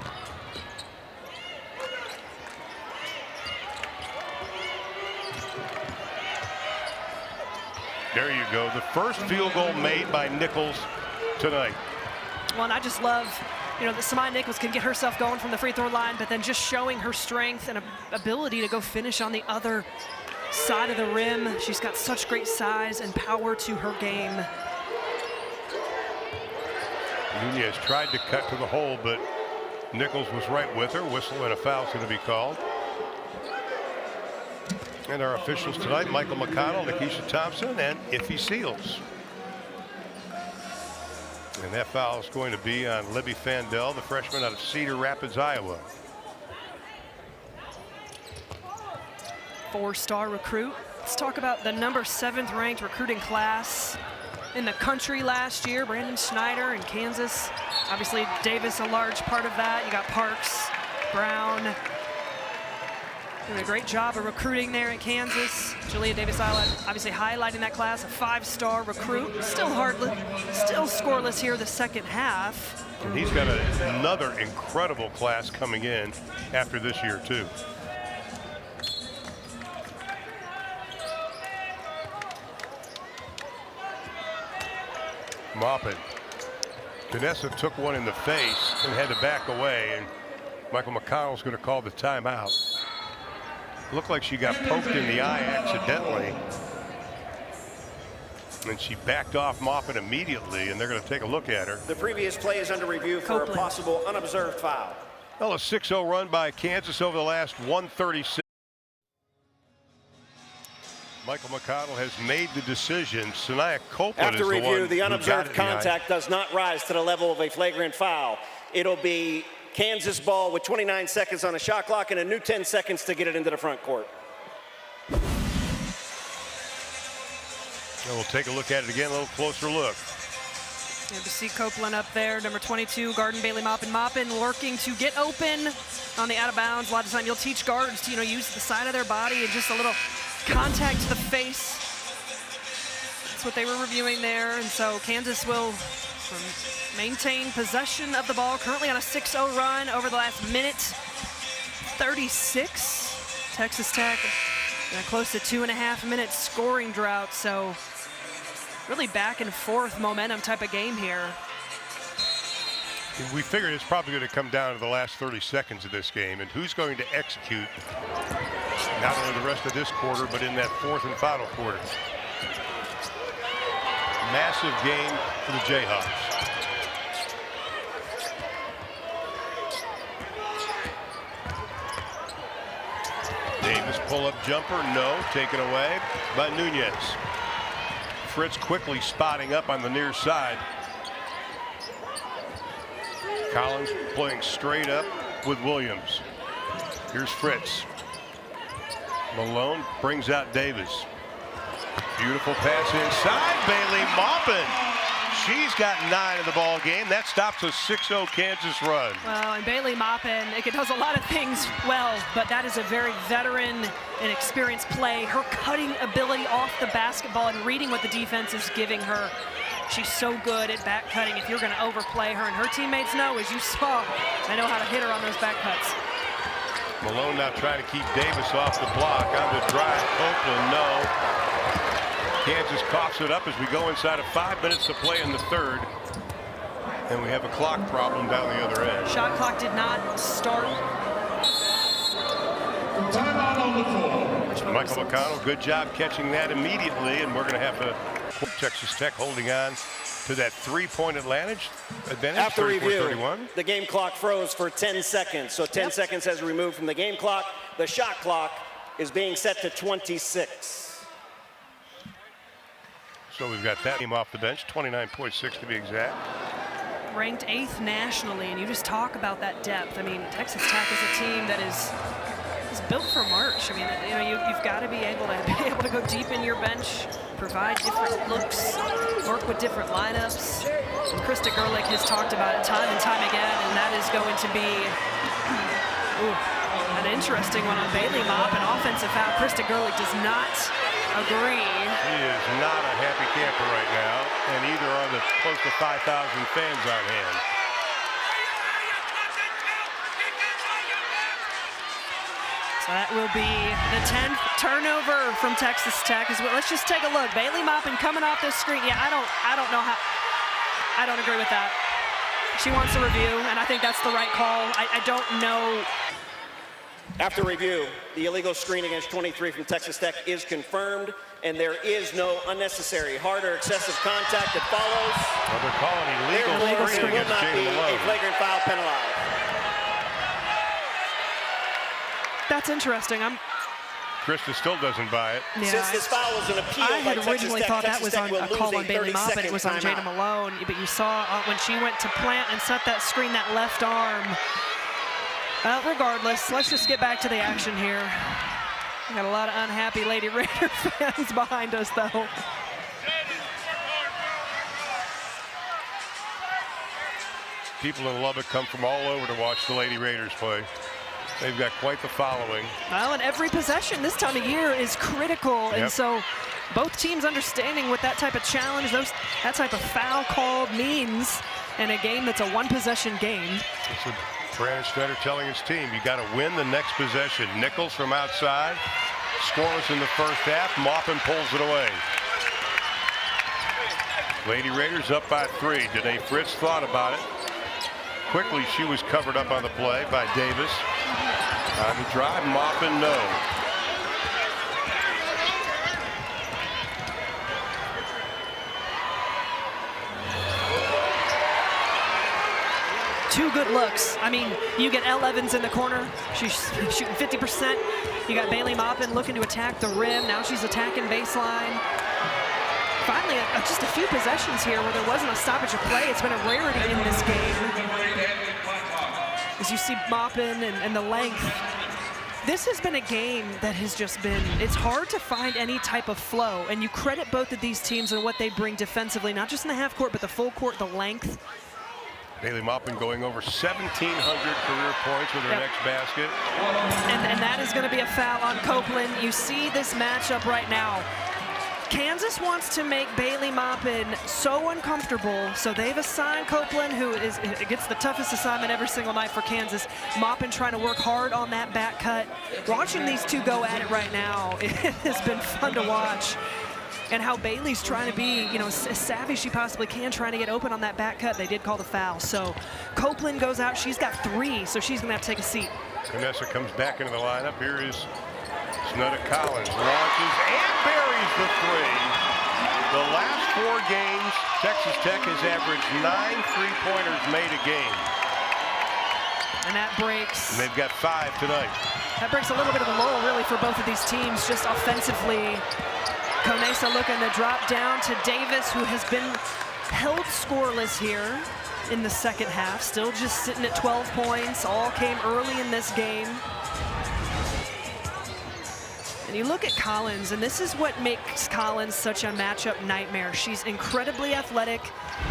There you go. The first field goal made by Nichols tonight. Well, and I just love, you know, that Samaya Nichols can get herself going from the free throw line, but then just showing her strength and ability to go finish on the other side of the rim. She's got such great size and power to her game. Nunez tried to cut to the hole, but Nichols was right with her. Whistle and a foul's going to be called. And our officials tonight, Michael McConnell, Nikisha Thompson, and Iffy Seals. And that foul is going to be on Libby Fandel, the freshman out of Cedar Rapids, Iowa. 4-star recruit. Let's talk about the number 7th ranked recruiting class in the country last year. Brandon Schneider in Kansas. Obviously Davis a large part of that. You got Parks, Brown. Doing a great job of recruiting there at Kansas. Julia Davis-Ila obviously highlighting that class, a 5-star recruit. Still scoreless here the second half. And he's got another incredible class coming in after this year too. Maupin. Canessa took one in the face and had to back away, and Michael McConnell's going to call the timeout. Looked like she got poked in the eye accidentally. And she backed off Maupin immediately, and they're going to take a look at her. The previous play is under review for Copeland. a possible unobserved foul. Well, a 6-0 run by Kansas over the last 136. Michael McConnell has made the decision. Sanaya Copeland After is review, the the one who got it unobserved in the eye. contact does not rise to the level of a flagrant foul. It'll be Kansas ball with 29 seconds on a shot clock and a new 10 seconds to get it into the front court. And we'll take a look at it again, a little closer look. You have to see Copeland up there, number 22, Garden Bailey Maupin. Maupin working to get open on the out of bounds. A lot of time you'll teach guards to, use the side of their body and just a little contact to the face. That's what they were reviewing there. And so Kansas will maintain possession of the ball, currently on a 6-0 run over the last minute 36. Texas Tech in a close to 2.5 minute scoring drought. So really back and forth momentum type of game here. We figured it's probably going to come down to the last 30 seconds of this game and who's going to execute not only the rest of this quarter, but in that fourth and final quarter. Massive game for the Jayhawks. Davis pull-up jumper, no, taken away by Nunez. Fritz quickly spotting up on the near side. Collins playing straight up with Williams. Here's Fritz. Malone brings out Davis. Beautiful pass inside. Bailey Maupin. She's got 9 in the ball game. That stops a 6-0 Kansas run. Well, and Bailey Maupin, it does a lot of things well, but that is a very veteran and experienced play. Her cutting ability off the basketball and reading what the defense is giving her. She's so good at back cutting. If you're going to overplay her, and her teammates know, as you saw, they know how to hit her on those back cuts. Malone now trying to keep Davis off the block. On the drive, Copeland, no. Kansas coughs it up as we go inside of 5 minutes to play in the third. And we have a clock problem down the other end. Shot clock did not start. Michael McConnell, good job catching that immediately, and we're going to have a Texas Tech holding on to that 3-point advantage. After review, 34-31. the game clock froze for 10 seconds. So 10 seconds has removed from the game clock. The shot clock is being set to 26. So we've got that team off the bench, 29.6 to be exact. Ranked 8th nationally, and you just talk about that depth. I mean, Texas Tech is a team that is built for March. I mean, you've got to be able to go deep in your bench, provide different looks, work with different lineups. And Krista Gerlich has talked about it time and time again, and that is going to be an interesting one on Bailey Mopp, an offensive foul. Krista Gerlich does not agree. He is not a happy camper right now, and either are the close to 5,000 fans on hand. So that will be the 10th turnover from Texas Tech as well. Let's just take a look. Bailey Maupin coming off this screen. Yeah, I don't know how. I don't agree with that. She wants a review, and I think that's the right call. I don't know. After review, the illegal screen against 23 from Texas Tech is confirmed, and there is no unnecessary, hard, or excessive contact that follows. Well, they're calling illegal screen will against not be Jada a Malone. flagrant foul penalized. That's interesting. Krista still doesn't buy it. Yeah, Since this foul was an appeal I had by Texas originally Tech, thought that Texas was Tech on will a lose call on Bailey Mopp, and 30-second it was on Jada timeout. Malone. But you saw when she went to plant and set that screen, that left arm. Well, regardless, let's just get back to the action here. We got a lot of unhappy Lady Raider fans behind us, though. People in Lubbock come from all over to watch the Lady Raiders play. They've got quite the following. Well, and every possession this time of year is critical, and so both teams understanding what that type of challenge, that type of foul call means in a game that's a one-possession game. It's a Brandon Snetter telling his team, you got to win the next possession. Nichols from outside, scoreless in the first half. Maupin pulls it away. Lady Raiders up by 3. Danae Fritz thought about it. Quickly, she was covered up on the play by Davis. On the drive, Maupin, no. Two good looks. I mean, you get Elle Evans in the corner. She's shooting 50%. You got Bailey Maupin looking to attack the rim. Now she's attacking baseline. Finally, just a few possessions here where there wasn't a stoppage of play. It's been a rarity in this game. As you see Maupin and the length. This has been a game that has just been, it's hard to find any type of flow. And you credit both of these teams and what they bring defensively, not just in the half court, but the full court, the length. Bailey Maupin going over 1,700 career points with her next basket. And that is going to be a foul on Copeland. You see this matchup right now. Kansas wants to make Bailey Maupin so uncomfortable, so they've assigned Copeland, who gets the toughest assignment every single night for Kansas. Maupin trying to work hard on that back cut. Watching these two go at it right now, it has been fun to watch. And how Bailey's trying to be, as savvy as she possibly can, trying to get open on that back cut. They did call the foul. So Copeland goes out. She's got 3, so she's going to have to take a seat. Vanessa comes back into the lineup. Here is Snutta Collins. Launches and buries the 3. The last 4 games, Texas Tech has averaged 9 3-pointers made a game. And that breaks. And they've got 5 tonight. That breaks a little bit of a lull, really, for both of these teams, just offensively. Conesa looking to drop down to Davis, who has been held scoreless here in the second half. Still just sitting at 12 points. All came early in this game. And you look at Collins, and this is what makes Collins such a matchup nightmare. She's incredibly athletic.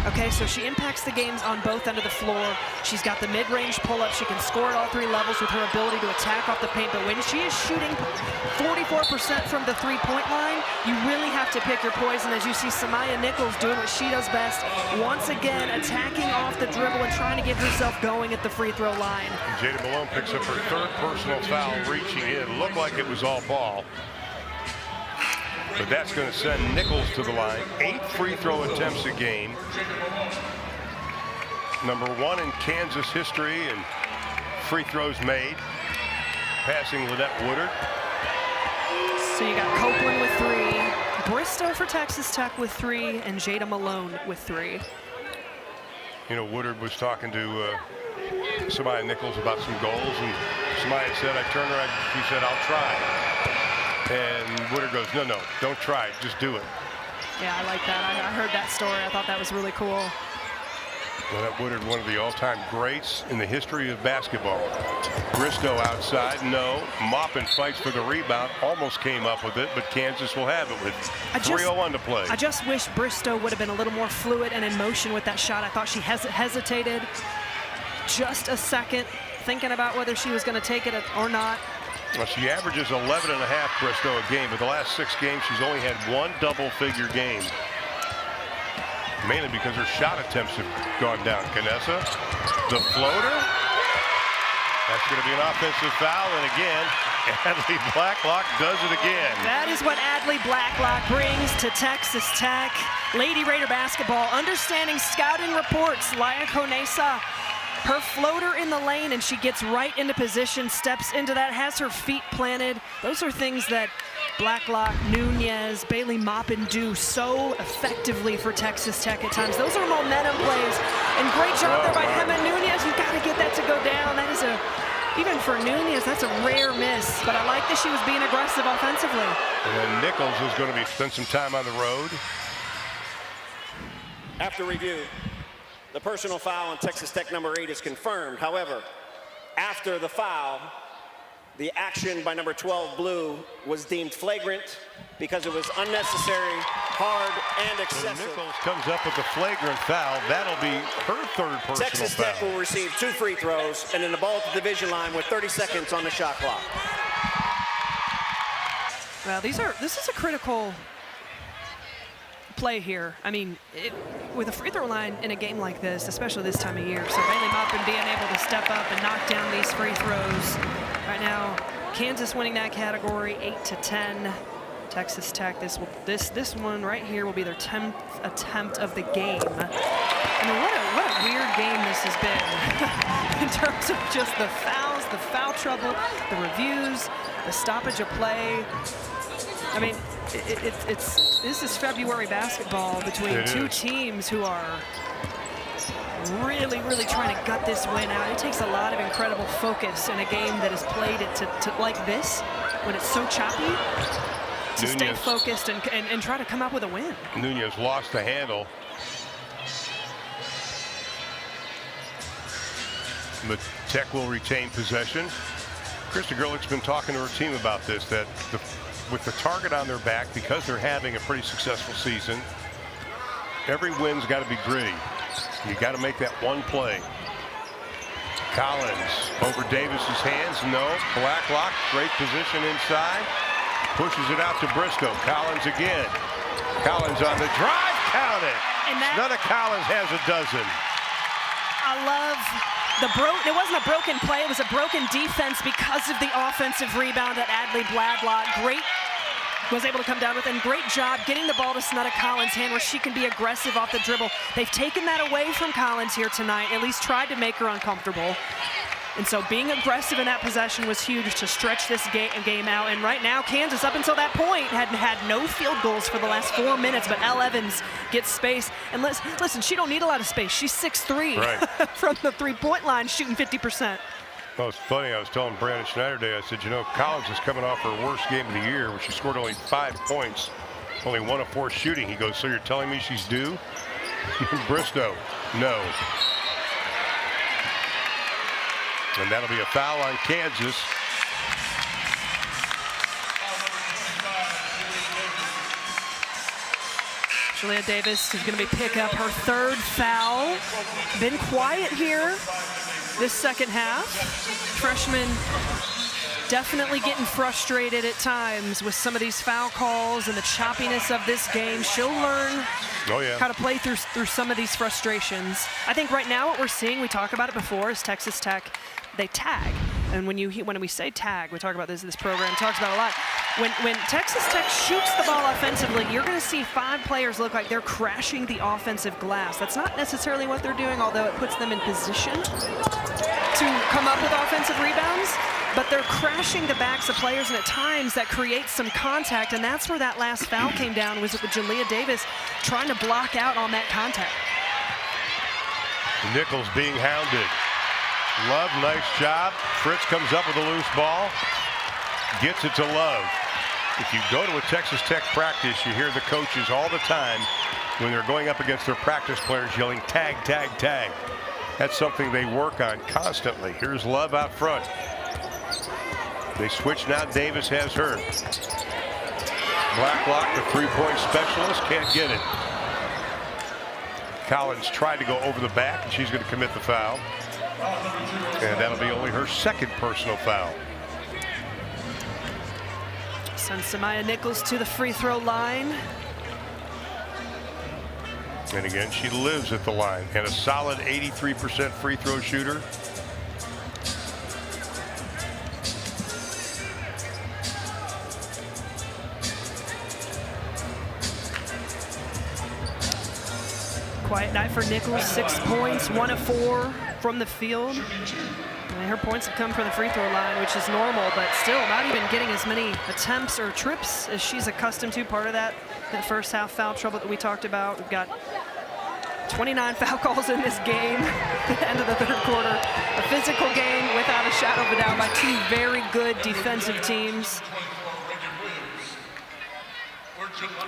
Okay, so she impacts the games on both ends of the floor. She's got the mid-range pull-up. She can score at all 3 levels with her ability to attack off the paint. But when she is shooting 44% from the 3-point line, you really have to pick your poison, as you see Samaya Nichols doing what she does best. Once again, attacking off the dribble and trying to get herself going at the free throw line. Jada Malone picks up her 3rd personal foul, reaching in. Looked like it was all ball. But that's going to send Nichols to the line. 8 free throw attempts a game. Number 1 in Kansas history and free throws made. Passing Lynette Woodard. So you got Copeland with 3, Bristow for Texas Tech with 3, and Jada Malone with 3. Woodard was talking to Samaya Nichols about some goals, and Samaya said, I turned around, she said, I'll try. And Woodard goes, no, don't try it. Just do it. Yeah, I like that. I heard that story. I thought that was really cool. Well, that Woodard, one of the all-time greats in the history of basketball. Bristow outside, no. Maupin fights for the rebound, almost came up with it, but Kansas will have it with 3:01 to play. I just wish Bristow would have been a little more fluid and in motion with that shot. I thought she hesitated just a second, thinking about whether she was going to take it or not. Well, she averages 11.5 Bristow a game, but the last 6 games she's only had 1 double-figure game. Mainly because her shot attempts have gone down. Canessa, the floater. That's going to be an offensive foul, and again, Adley Blacklock does it again. That is what Adley Blacklock brings to Texas Tech. Lady Raider basketball, understanding scouting reports. Laya Conesa, her floater in the lane, and she gets right into position, steps into that, has her feet planted. Those are things that Blacklock, Nunez, Bailey Maupin do so effectively for Texas Tech at times. Those are momentum plays, and great job there by Gemma Nunez. You've got to get that to go down. That is even for Nunez, that's a rare miss, but I like that she was being aggressive offensively. And then Nichols is going to spend some time on the road. After review, the personal foul on Texas Tech number 8 is confirmed. However, after the foul, the action by number 12, Blue, was deemed flagrant because it was unnecessary, hard, and excessive. So Nichols comes up with the flagrant foul. That'll be her 3rd personal Texas foul. Tech will receive 2 free throws and then the ball at the division line with 30 seconds on the shot clock. Well, this is a critical play here. I mean, with a free throw line in a game like this, especially this time of year, so Bailey Maupin being able to step up and knock down these free throws. Right now, Kansas winning that category 8-10. Texas Tech, this one right here will be their 10th attempt of the game. I mean, what a weird game this has been in terms of just the fouls, the foul trouble, the reviews, the stoppage of play. I mean, this is February basketball between two teams who are really trying to gut this win out. It takes a lot of incredible focus in a game that is played to like this, when it's so choppy, to stay focused and try to come up with a win. Nunez lost the handle. But Tech will retain possession. Krista Gerlich's been talking to her team about this, that with the target on their back, because they're having a pretty successful season, every win's got to be gritty. You got to make that one play. Collins over Davis's hands. No. Blacklock, great position inside. Pushes it out to Bristow. Collins again. Collins on the drive. Count it. None of Collins has a dozen. I love it wasn't a broken play. It was a broken defense because of the offensive rebound that Adley Blacklock was able to come down with, and great job getting the ball to Snutta Collins' hand where she can be aggressive off the dribble. They've taken that away from Collins here tonight, at least tried to make her uncomfortable. And so being aggressive in that possession was huge to stretch this game out. And right now, Kansas, up until that point, had no field goals for the last 4 minutes, but Elle Evans gets space. And listen, she don't need a lot of space. She's 6'3", right. From the three-point line, shooting 50%. Well, it's funny. I was telling Brandon Schneider today, I said, you know, Collins is coming off her worst game of the year, where she scored only 5 points, only 1 of 4 shooting. He goes, so you're telling me she's due? Bristow, no. And that'll be a foul on Kansas. Julia Davis is going to pick up her 3rd foul. Been quiet here this second half. Freshman definitely getting frustrated at times with some of these foul calls and the choppiness of this game. She'll learn how to play through some of these frustrations. I think right now what we're seeing, we talked about it before, is Texas Tech, they tag. And when we say tag, we talk about this program talks about a lot. When Texas Tech shoots the ball offensively, you're going to see 5 players look like they're crashing the offensive glass. That's not necessarily what they're doing, although it puts them in position to come up with offensive rebounds. But they're crashing the backs of players, and at times that creates some contact, and that's where that last foul came down, was with Julia Davis trying to block out on that contact. Nichols being hounded. Love, nice job. Fritz comes up with a loose ball. Gets it to Love. If you go to a Texas Tech practice, you hear the coaches all the time when they're going up against their practice players yelling tag, tag, tag. That's something they work on constantly. Here's Love out front. They switch now. Davis has her. Blacklock, the three-point specialist, can't get it. Collins tried to go over the back, and she's going to commit the foul. And that'll be only her second personal foul. Sends Samaya Nichols to the free throw line. And again, she lives at the line and a solid 83% free throw shooter. Quiet night for Nichols, 6 points, 1 of 4 from the field. And her points have come from the free throw line, which is normal, but still not even getting as many attempts or trips as she's accustomed to. Part of that first half foul trouble that we talked about. We've got 29 foul calls in this game at the end of the third quarter. A physical game without a shadow of a doubt by two very good defensive teams.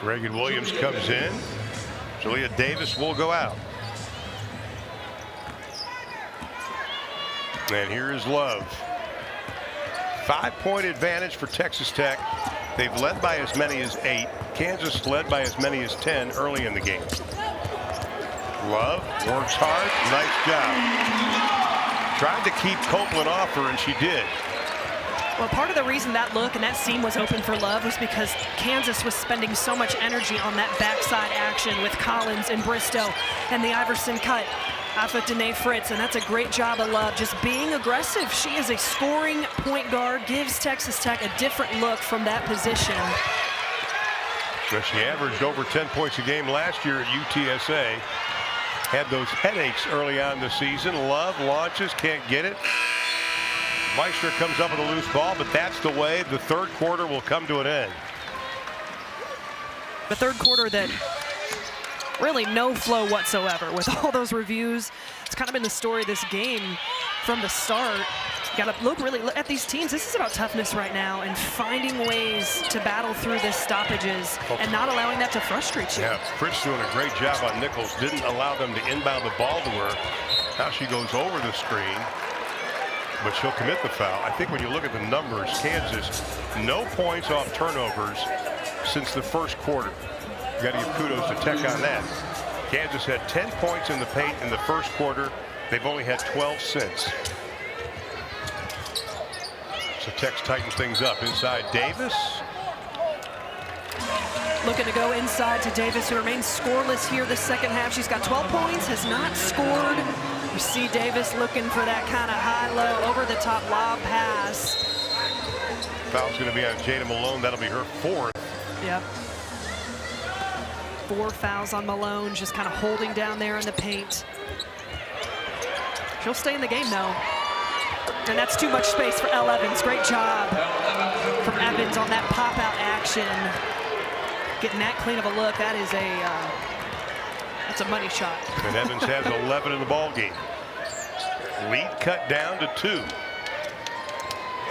Reagan Williams comes in. Julia Davis will go out. And here is Love. 5-point advantage for Texas Tech. They've led by as many as 8. Kansas led by as many as 10 early in the game. Love works hard. Nice job. Tried to keep Copeland off her, and she did. Well, part of the reason that look and that seam was open for Love was because Kansas was spending so much energy on that backside action with Collins and Bristow and the Iverson cut off of Danae Fritz, and that's a great job of Love, just being aggressive. She is a scoring point guard, gives Texas Tech a different look from that position. So she averaged over 10 points a game last year at UTSA. Had those headaches early on in the season. Love launches, can't get it. Meister comes up with a loose ball, but that's the way the third quarter will come to an end. The third quarter that really no flow whatsoever with all those reviews. It's kind of been the story of this game from the start. Got to look really at these teams. This is about toughness right now and finding ways to battle through the stoppages and not allowing that to frustrate you. Yeah, Fritz doing a great job on Nichols. Didn't allow them to inbound the ball to her. Now she goes over the screen, but she'll commit the foul. I think when you look at the numbers, Kansas, no points off turnovers since the first quarter. You got to give kudos to Tech on that. Kansas had 10 points in the paint in the first quarter. They've only had 12 since. So Tech's tighten things up. Inside Davis. Looking to go inside to Davis, who remains scoreless here this second half. She's got 12 points, has not scored. You see Davis looking for that kind of high-low, over-the-top lob pass. Foul's going to be on Jada Malone. That'll be her fourth. Yep. 4 fouls on Malone, just kind of holding down there in the paint. She'll stay in the game, though. And that's too much space for Elle Evans. Great job from Evans on that pop-out action. Getting that clean of a look, that is that's a money shot. And Evans has 11 in the ball game. Lead cut down to 2.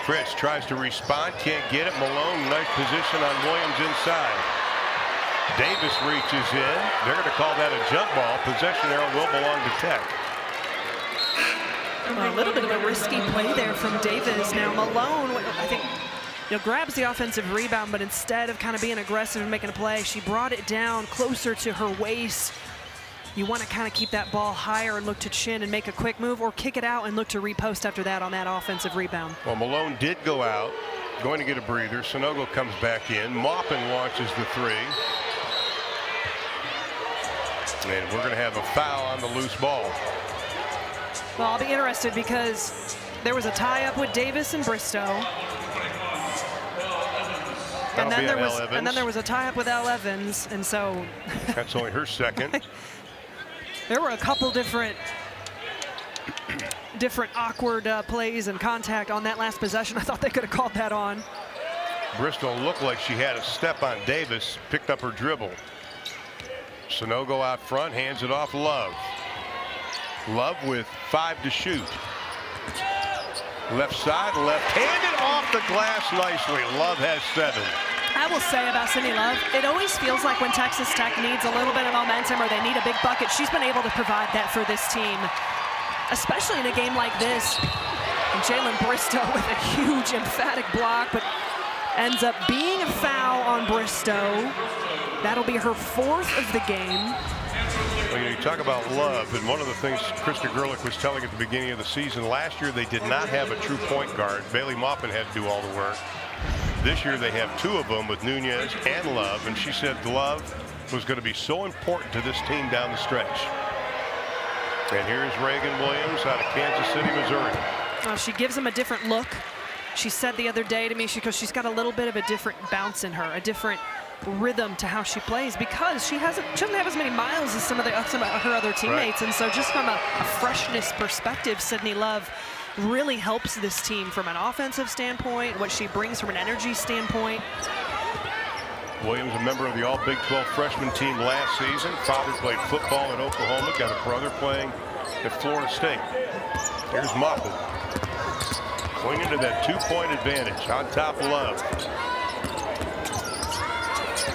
Fritz tries to respond, can't get it. Malone, nice position on Williams inside. Davis reaches in. They're going to call that a jump ball. Possession arrow will belong to Tech. A little bit of a risky play there from Davis. Now Malone, I think, grabs the offensive rebound, but instead of kind of being aggressive and making a play, she brought it down closer to her waist. You want to kind of keep that ball higher and look to chin and make a quick move, or kick it out and look to repost after that on that offensive rebound. Well, Malone did go out, going to get a breather. Sonogo comes back in. Maupin launches the 3. And we're going to have a foul on the loose ball. Well, I'll be interested because there was a tie-up with Davis and Bristow. And then there was a tie-up with Elle Evans, and so that's only her second. There were a couple different awkward plays and contact on that last possession. I thought they could have called that on. Bristol looked like she had a step on Davis, picked up her dribble. Sonogo out front, hands it off Love. Love with 5 to shoot. Left side, left-handed off the glass nicely. Love has 7. I will say about Sydney Love, it always feels like when Texas Tech needs a little bit of momentum or they need a big bucket, she's been able to provide that for this team, especially in a game like this. And Jalen Bristow with a huge emphatic block, but ends up being a foul on Bristow. That'll be her 4th of the game. Well, you talk about Love, and one of the things Krista Gerlich was telling at the beginning of the season, last year they did not have a true point guard. Bailey Maupin had to do all the work. This year they have 2 of them with Nunez and Love, and she said Love was going to be so important to this team down the stretch. And here's Reagan Williams out of Kansas City, Missouri. Well, she gives him a different look. She said the other day to me, because she's got a little bit of a different bounce in her, a different rhythm to how she plays, because she doesn't have as many miles as some of her other teammates. Right. And so just from a freshness perspective, Sydney Love really helps this team from an offensive standpoint, what she brings from an energy standpoint. Williams, a member of the all Big 12 freshman team last season. Father played football at Oklahoma, got a brother playing at Florida State. Here's Maupin. Clinging to that 2-point advantage. On top, Love.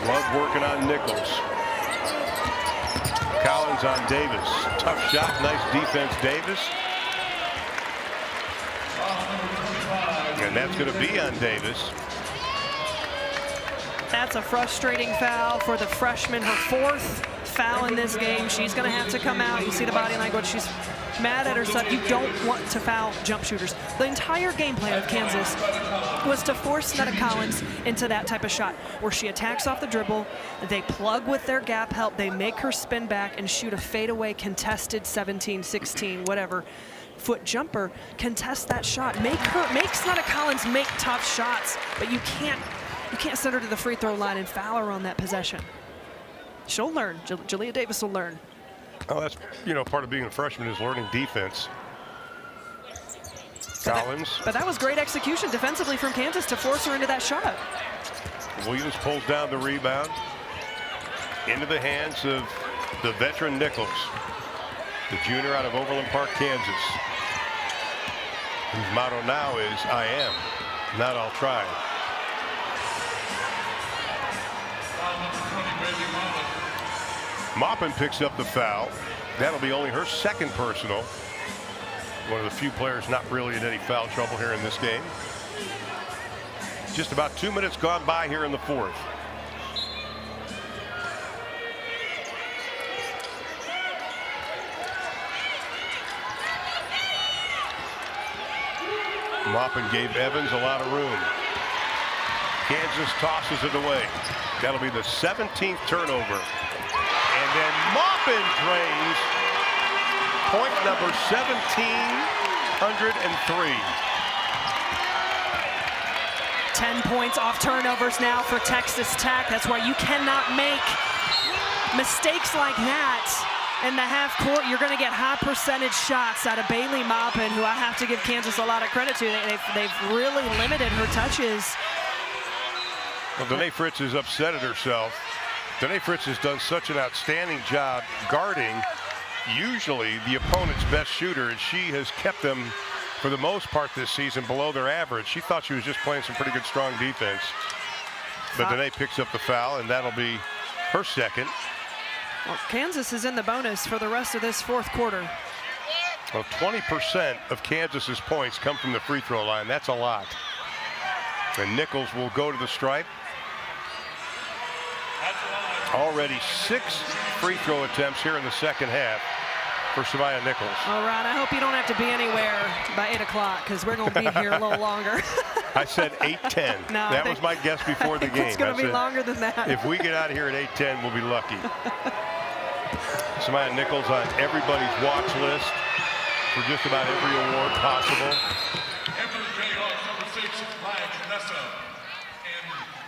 Love working on Nichols. Collins on Davis. Tough shot, nice defense, Davis. And that's going to be on Davis. That's a frustrating foul for the freshman, her 4th foul in this game. She's going to have to come out. You see the body language. She's mad at herself. You don't want to foul jump shooters. The entire game plan of Kansas was to force Netta Collins into that type of shot where she attacks off the dribble, they plug with their gap help, they make her spin back and shoot a fadeaway contested 17, 16, whatever foot jumper, contest that shot. Makes Netta Collins make tough shots, but you can't send her to the free throw line and foul her on that possession. She'll learn. Jalea Davis will learn. Oh, that's, part of being a freshman is learning defense. Collins. But that was great execution defensively from Kansas to force her into that shot. Williams pulls down the rebound into the hands of the veteran Nichols, the junior out of Overland Park, Kansas, whose motto now is "I am, not I'll try." Maupin picks up the foul. That'll be only her 2nd personal. One of the few players not really in any foul trouble here in this game. Just about 2 minutes gone by here in the 4th. Maupin gave Evans a lot of room. Kansas tosses it away. That'll be the 17th turnover. And then Maupin drains point number 1703. 10 points off turnovers now for Texas Tech. That's why you cannot make mistakes like that in the half court. You're going to get high percentage shots out of Bailey Maupin, who I have to give Kansas a lot of credit to. They've really limited her touches. Well, Danae Fritz is upset at herself. Danae Fritz has done such an outstanding job guarding usually the opponent's best shooter, and she has kept them, for the most part this season, below their average. She thought she was just playing some pretty good, strong defense. But Danae picks up the foul, and that'll be her 2nd. Well, Kansas is in the bonus for the rest of this 4th quarter. Well, 20% of Kansas's points come from the free throw line. That's a lot. And Nichols will go to the stripe. Already 6 free throw attempts here in the 2nd half for Savia Nichols. All right, I hope you don't have to be anywhere by 8 o'clock, because we're going to be here a little longer. I said 8:10. No, that was my guess before the game. It's going to be longer than that. If we get out of here at 8:10, we'll be lucky. Savia Nichols on everybody's watch list for just about every award possible. Number 6, Maya Janessa, and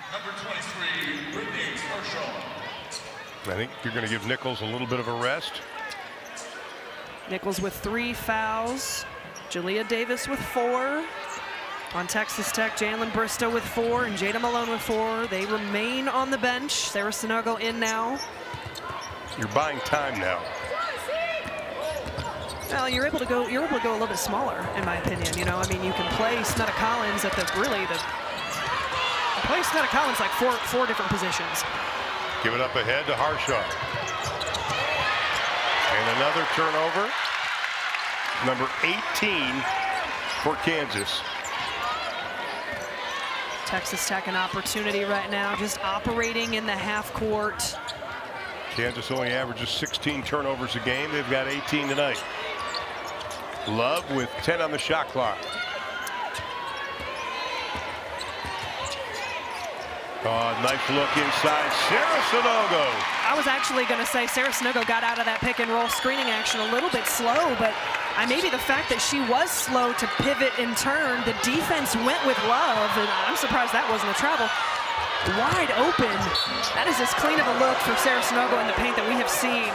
number 23, Brittany Herschel. I think you're going to give Nichols a little bit of a rest. Nichols with 3 fouls. Jalea Davis with 4. On Texas Tech, Jalen Bristow with 4 and Jada Malone with 4. They remain on the bench. Sarah Sanogo in now. You're buying time now. Well, you're able to go a little bit smaller, in my opinion. I mean, you can play Netta Collins at the plays Netta Collins like four different positions. Give it up ahead to Harshaw. And another turnover. Number 18 for Kansas. Texas Tech an opportunity right now, just operating in the half court. Kansas only averages 16 turnovers a game. They've got 18 tonight. Love with 10 on the shot clock. Oh, nice look inside. Sarah Sanogo. I was actually going to say Sarah Sanogo got out of that pick and roll screening action a little bit slow, but maybe the fact that she was slow to pivot and turn, the defense went with Love, and I'm surprised that wasn't a travel. Wide open. That is as clean of a look for Sarah Sanogo in the paint that we have seen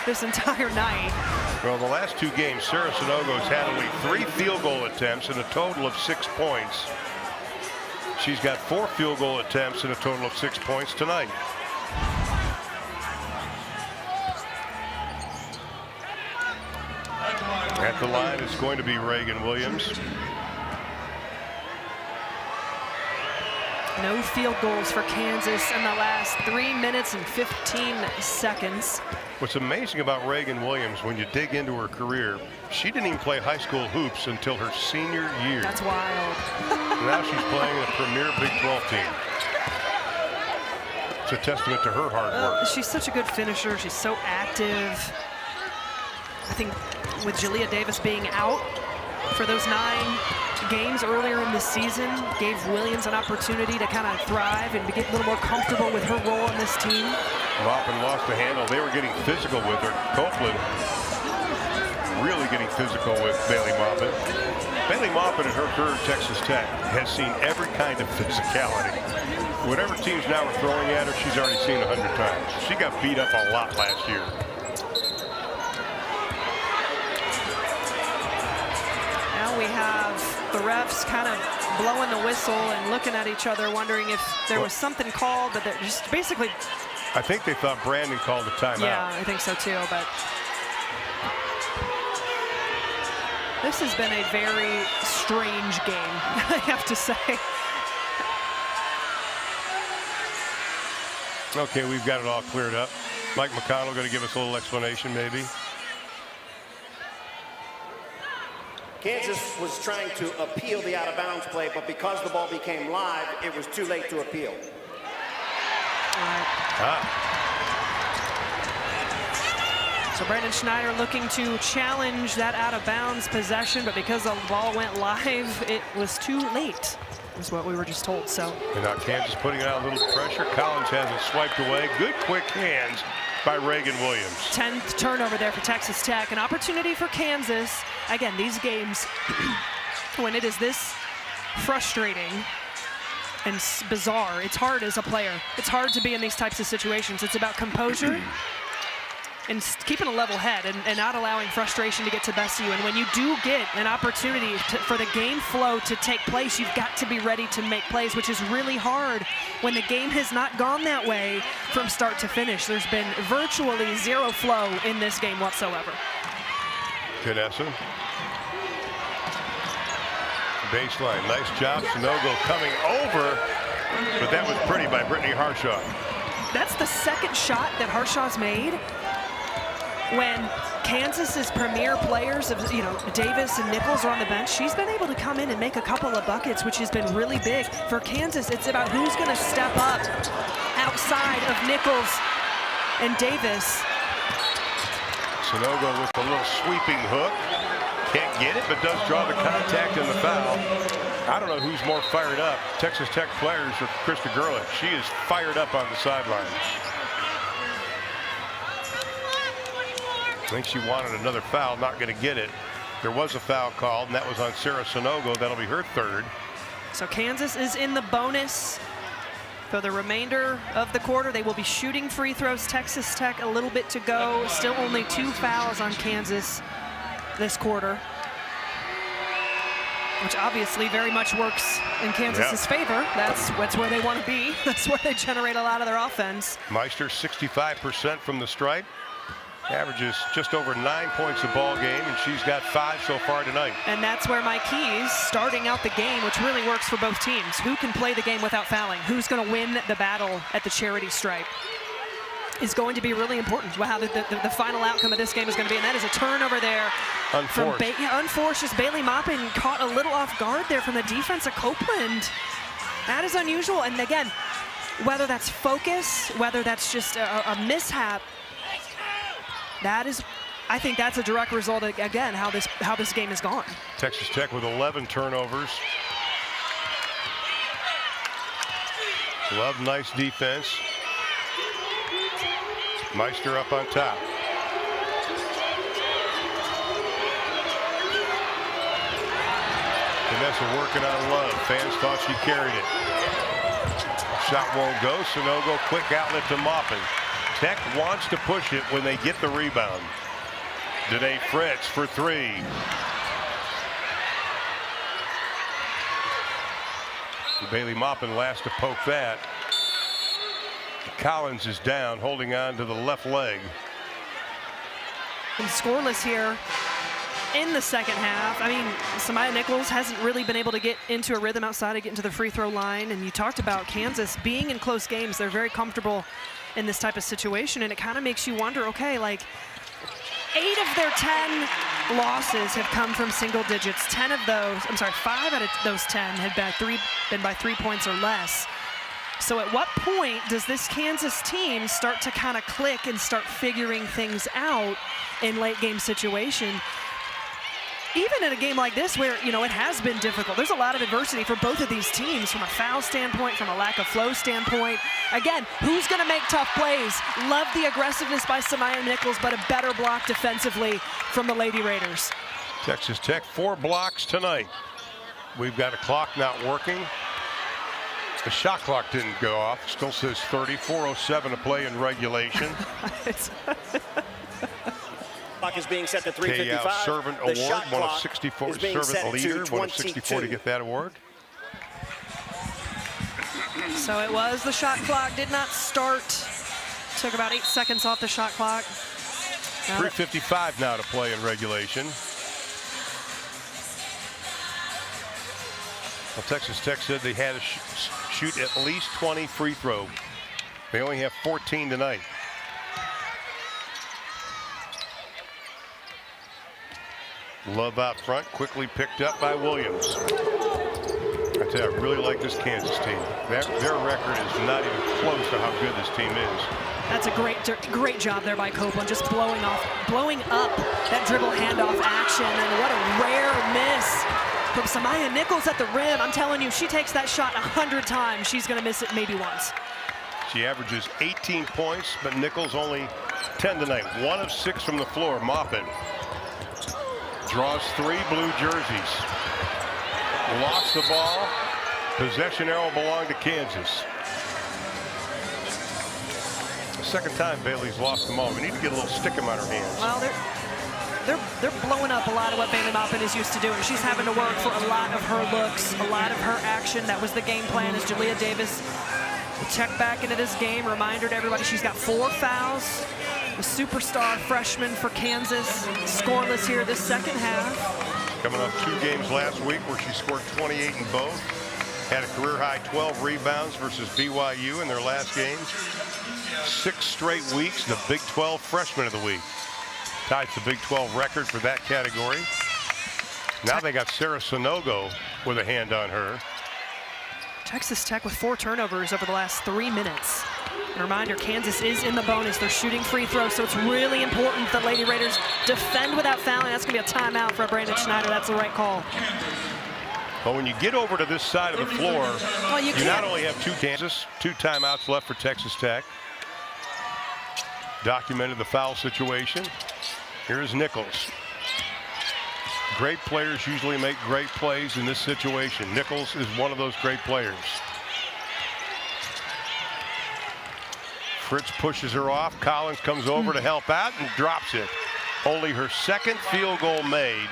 this entire night. Well, the last two games, Sarah Sanogo's had only 3 field goal attempts and a total of 6 points. She's got 4 field goal attempts and a total of 6 points tonight. At the line is going to be Reagan Williams. No field goals for Kansas in the last 3 minutes and 15 seconds. What's amazing about Reagan Williams, when you dig into her career, she didn't even play high school hoops until her senior year. That's wild. Now she's playing in a premier Big 12 team. It's a testament to her hard work. She's such a good finisher. She's so active. I think with Jalea Davis being out for those 9 games earlier in the season, gave Williams an opportunity to kind of thrive and to get a little more comfortable with her role in this team. Maupin lost the handle. They were getting physical with her. Copeland really getting physical with Bailey Maupin. Bailey Maupin in her career at Texas Tech has seen every kind of physicality. Whatever teams now are throwing at her, she's already seen 100 times. She got beat up a lot last year. Now we have the refs kind of blowing the whistle and looking at each other, wondering if there was something called, but they're just basically. I think they thought Brandon called the timeout. Yeah, I think so too, but this has been a very strange game, I have to say. Okay, we've got it all cleared up. Mike McConnell going to give us a little explanation, maybe. Kansas was trying to appeal the out-of-bounds play, but because the ball became live, it was too late to appeal. So Brandon Schneider looking to challenge that out-of-bounds possession, but because the ball went live, it was too late, is what we were just told. So. And now Kansas putting out a little pressure. Collins has it swiped away. Good quick hands by Reagan Williams. 10th turnover there for Texas Tech. An opportunity for Kansas. Again, these games, when it is this frustrating and bizarre, it's hard as a player. It's hard to be in these types of situations. It's about composure and keeping a level head and not allowing frustration to get to best of you. And when you do get an opportunity for the game flow to take place, you've got to be ready to make plays, which is really hard when the game has not gone that way from start to finish. There's been virtually zero flow in this game whatsoever. Knessa. Baseline, nice job. Sanogo coming over, but that was pretty by Brittany Harshaw. That's the second shot that Harshaw's made when Kansas's premier players of, Davis and Nichols are on the bench. She's been able to come in and make a couple of buckets, which has been really big. For Kansas, it's about who's going to step up outside of Nichols and Davis. Sanogo with a little sweeping hook. Can't get it, but does draw the contact and the foul. I don't know who's more fired up, Texas Tech players or Krista Gerlich. She is fired up on the sideline. I think she wanted another foul, not going to get it. There was a foul called, and that was on Sarah Sanogo. That'll be her third. So Kansas is in the bonus for the remainder of the quarter. They will be shooting free throws. Texas Tech a little bit to go. Still only 2 fouls on Kansas this quarter, which obviously very much works in Kansas's favor. That's where they want to be. That's where they generate a lot of their offense. Meister 65% from the stripe. Averages just over 9 points a ball game, and she's got 5 so far tonight. And that's where my keys, starting out the game, which really works for both teams. Who can play the game without fouling? Who's going to win the battle at the charity stripe is going to be really important. How the final outcome of this game is going to be, and that is a turnover there. Unforced. Unforced. Just Bailey Maupin caught a little off guard there from the defense of Copeland. That is unusual. And again, whether that's focus, whether that's just a mishap, I think that's a direct result, again, how this game has gone. Texas Tech with 11 turnovers. Love, nice defense. Meister up on top. Vanessa working on Love. Fans thought she carried it. Shot won't go. Sanogo, quick outlet to Maupin. Tech wants to push it when they get the rebound. Danae Fritz for 3. Bailey Maupin last to poke that. Collins is down, holding on to the left leg. And scoreless here in the second half. I mean, Samaya Nichols hasn't really been able to get into a rhythm outside of getting to the free throw line. And you talked about Kansas being in close games. They're very comfortable in this type of situation. And it kind of makes you wonder, okay, like 8 of their 10 losses have come from single digits. 5 out of those 10 had been by 3 points or less. So at what point does this Kansas team start to kind of click and start figuring things out in late game situation? Even in a game like this where, it has been difficult. There's a lot of adversity for both of these teams from a foul standpoint, from a lack of flow standpoint. Again, who's going to make tough plays? Love the aggressiveness by Samaya Nichols, but a better block defensively from the Lady Raiders. Texas Tech 4 blocks tonight. We've got a clock not working. The shot clock didn't go off. Still says 30, 4:07 to play in regulation. Clock is being set to 3:55. KL Servant The Award, shot one of clock 64. is being Servant set Leader, to one of 64 to 22. get that award. So it was the shot clock, did not start. Took about 8 seconds off the shot clock. 3:55 now to play in regulation. Well, Texas Tech said they had to shoot at least 20 free throws. They only have 14 tonight. Love out front, quickly picked up by Williams. I tell you, I really like this Kansas team. Their record is not even close to how good this team is. That's a great job there by Copeland, just blowing up that dribble handoff action, and what a rare miss from Samaya Nichols at the rim. I'm telling you, she takes that shot 100 times. She's going to miss it maybe once. She averages 18 points, but Nichols only 10 tonight. 1 of 6 from the floor. Maupin draws 3 blue jerseys. Lost the ball. Possession arrow belonged to Kansas. The second time Bailey's lost the ball. We need to get a little stick 'em on her hands. Well, they're blowing up a lot of what Bailey Maupin is used to doing. She's having to work for a lot of her looks, a lot of her action. That was the game plan as Julia Davis will check back into this game. Reminder to everybody, she's got 4 fouls. The superstar freshman for Kansas, scoreless here this second half. Coming off 2 games last week where she scored 28 in both. Had a career-high 12 rebounds versus BYU in their last games. 6 straight weeks, the Big 12 Freshman of the Week. Ties the Big 12 record for that category. Now they got Sarah Sanogo with a hand on her. Texas Tech with 4 turnovers over the last 3 minutes. And a reminder, Kansas is in the bonus. They're shooting free throws, so it's really important that Lady Raiders defend without fouling. That's going to be a timeout for Brandon Schneider. That's the right call. But when you get over to this side of the floor, well, you not only have 2 timeouts left for Texas Tech. Documented the foul situation. Here's Nichols. Great players usually make great plays in this situation. Nichols is one of those great players. Fritz pushes her off. Collins comes over to help out and drops it. Only her 2nd field goal made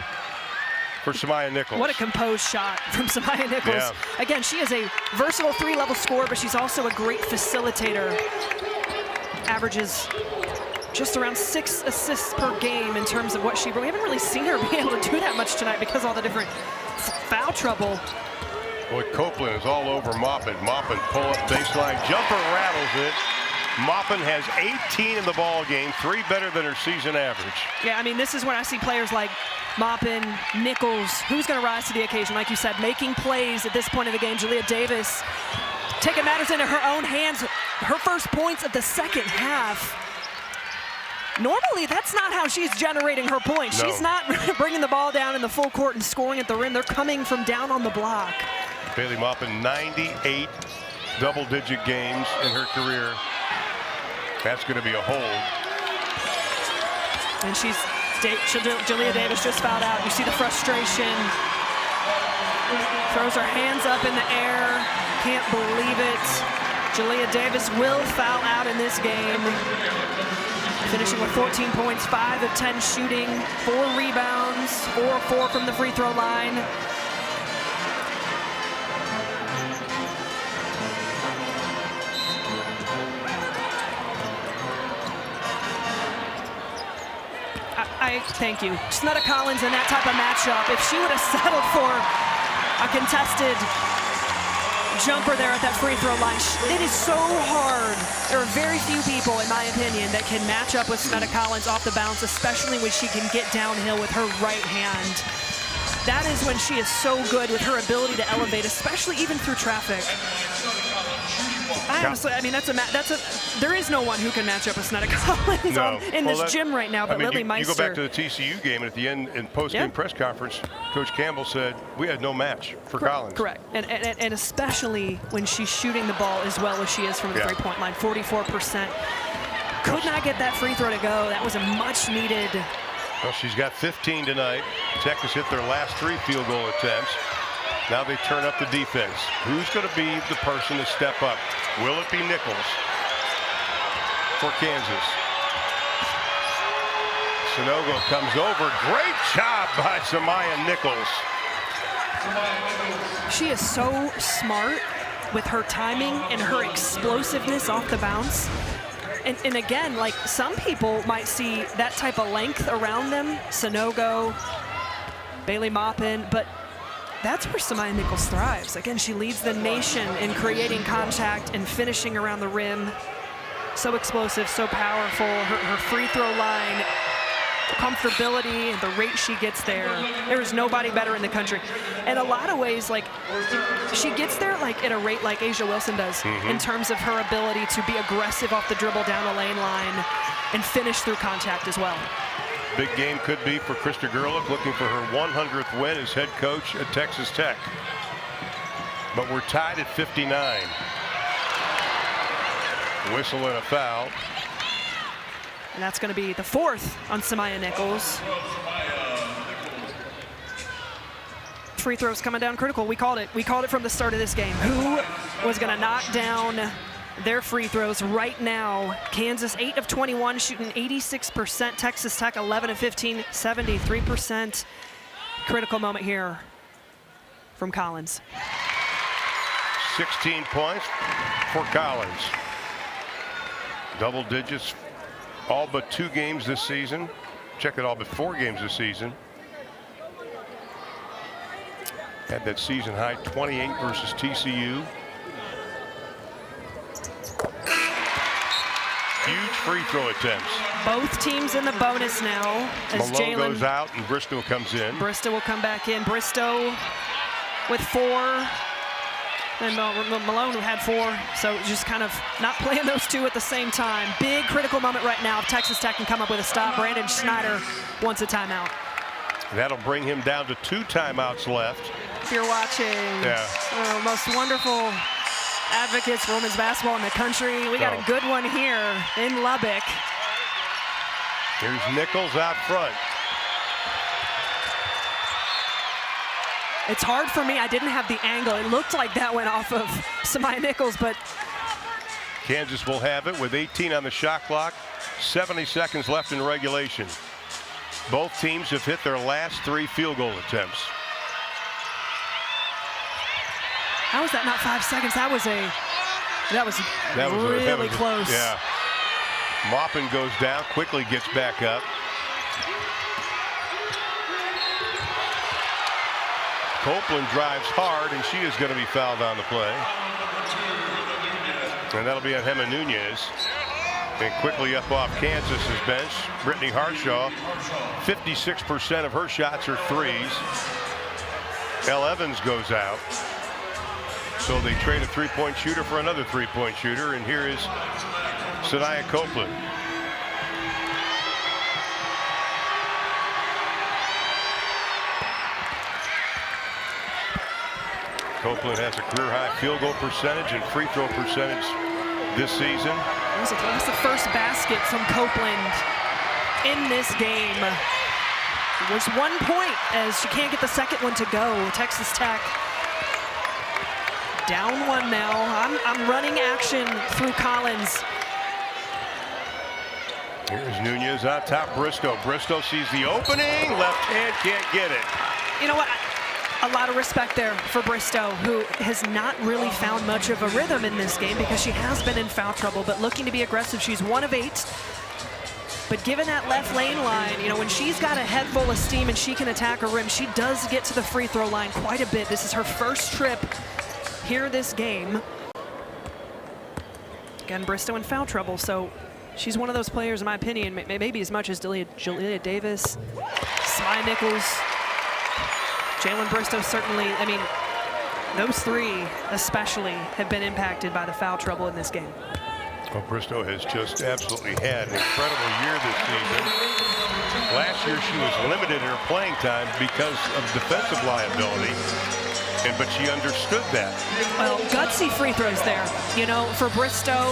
for Samaya Nichols. What a composed shot from Samaya Nichols. Yeah. Again, she is a versatile 3-level scorer, but she's also a great facilitator. Averages just around 6 assists per game in terms of what we haven't really seen her be able to do that much tonight because of all the different foul trouble. Boy, Copeland is all over Maupin. Maupin pull up baseline jumper, rattles it. Maupin has 18 in the ball game, 3 better than her season average. Yeah, I mean, this is when I see players like Maupin, Nichols, who's going to rise to the occasion, like you said, making plays at this point of the game. Jalea Davis taking matters into her own hands. Her first points of the second half. Normally, that's not how she's generating her points. No. She's not bringing the ball down in the full court and scoring at the rim. They're coming from down on the block. Bailey Maupin, 98 double-digit games in her career. That's going to be a hold. And Jalea Davis just fouled out. You see the frustration. Throws her hands up in the air. Can't believe it. Jalea Davis will foul out in this game. Finishing with 14 points, 5 of 10 shooting, 4 rebounds, 4 of 4 from the free throw line. Thank you. Snutta Collins in that type of matchup, if she would have settled for a contested jumper there at that free throw line, it is so hard. There are very few people, in my opinion, that can match up with Snutta Collins off the bounce, especially when she can get downhill with her right hand. That is when she is so good with her ability to elevate, especially even through traffic. Honestly, I mean, there is no one who can match up with Snutta Collins in this gym right now, but Lily Meister. You go back to the TCU game, and at the end, in post-game press conference, Coach Campbell said, we had no match for Collins. Correct, and especially when she's shooting the ball as well as she is from the three-point line, 44%. Could not get that free throw to go. That was a much-needed. Well, she's got 15 tonight. Tech has hit their last 3 field goal attempts. Now they turn up the defense. Who's going to be the person to step up? Will it be Nichols for Kansas? Sanogo comes over. Great job by Samaya Nichols. She is so smart with her timing and her explosiveness off the bounce. And again, like, some people might see that type of length around them, Sanogo, Bailey Maupin, but that's where Samaya Nichols thrives. Again, she leads the nation in creating contact and finishing around the rim. So explosive, so powerful. Her free throw line, comfortability, the rate she gets there. There is nobody better in the country. In a lot of ways, like, she gets there like at a rate like A'ja Wilson does in terms of her ability to be aggressive off the dribble down the lane line and finish through contact as well. Big game could be for Krista Gerlich, looking for her 100th win as head coach at Texas Tech. But we're tied at 59. Whistle and a foul. And that's going to be the 4th on Samaya Nichols. Free throws coming down critical. We called it. We called it from the start of this game. Who was going to knock down their free throws right now? Kansas 8 of 21, shooting 86%. Texas Tech 11 of 15, 73%. Critical moment here from Collins. 16 points for Collins. Double digits all but 2 games this season. Check it, all but 4 games this season. Had that season high 28 versus TCU. Huge free throw attempts. Both teams in the bonus now. As Malone goes out and Bristow comes in. Bristow will come back in. Bristow with 4. And Malone had 4, so just kind of not playing those 2 at the same time. Big critical moment right now if Texas Tech can come up with a stop. Brandon Schneider wants a timeout. That'll bring him down to 2 timeouts left. If you're watching, most wonderful advocates for women's basketball in the country. We got a good one here in Lubbock. Here's Nichols out front. It's hard for me. I didn't have the angle. It looked like that went off of Samaya Nichols, but Kansas will have it with 18 on the shot clock, 70 seconds left in regulation. Both teams have hit their last 3 field goal attempts. How is that not 5 seconds? That was really close. Yeah. Maupin goes down, quickly gets back up. Copeland drives hard, and she is going to be fouled on the play. And that'll be on Gemma Nunez. And quickly up off Kansas's bench, Brittany Harshaw. 56% of her shots are threes. Elle Evans goes out. So they trade a three-point shooter for another three-point shooter, and here is Sanaya Copeland. Copeland has a career-high field goal percentage and free throw percentage this season. That's the first basket from Copeland in this game. It was 1 point as she can't get the second one to go. Texas Tech down one now. I'm running action through Collins. Here's Nunez on top. Bristow. Bristow sees the opening. Left hand can't get it. You know what? A lot of respect there for Bristow, who has not really found much of a rhythm in this game because she has been in foul trouble, but looking to be aggressive. She's 1 of 8. But given that left lane line, you know, when she's got a head full of steam and she can attack her rim, she does get to the free throw line quite a bit. This is her first trip here this game. Again, Bristow in foul trouble, so she's one of those players, in my opinion, maybe as much as Julia Davis, Smy Nichols, Jalen Bristow certainly. I mean, those three especially have been impacted by the foul trouble in this game. Well, Bristow has just absolutely had an incredible year this season. Last year she was limited in her playing time because of defensive liability, but she understood that. Well, gutsy free throws there, you know, for Bristow,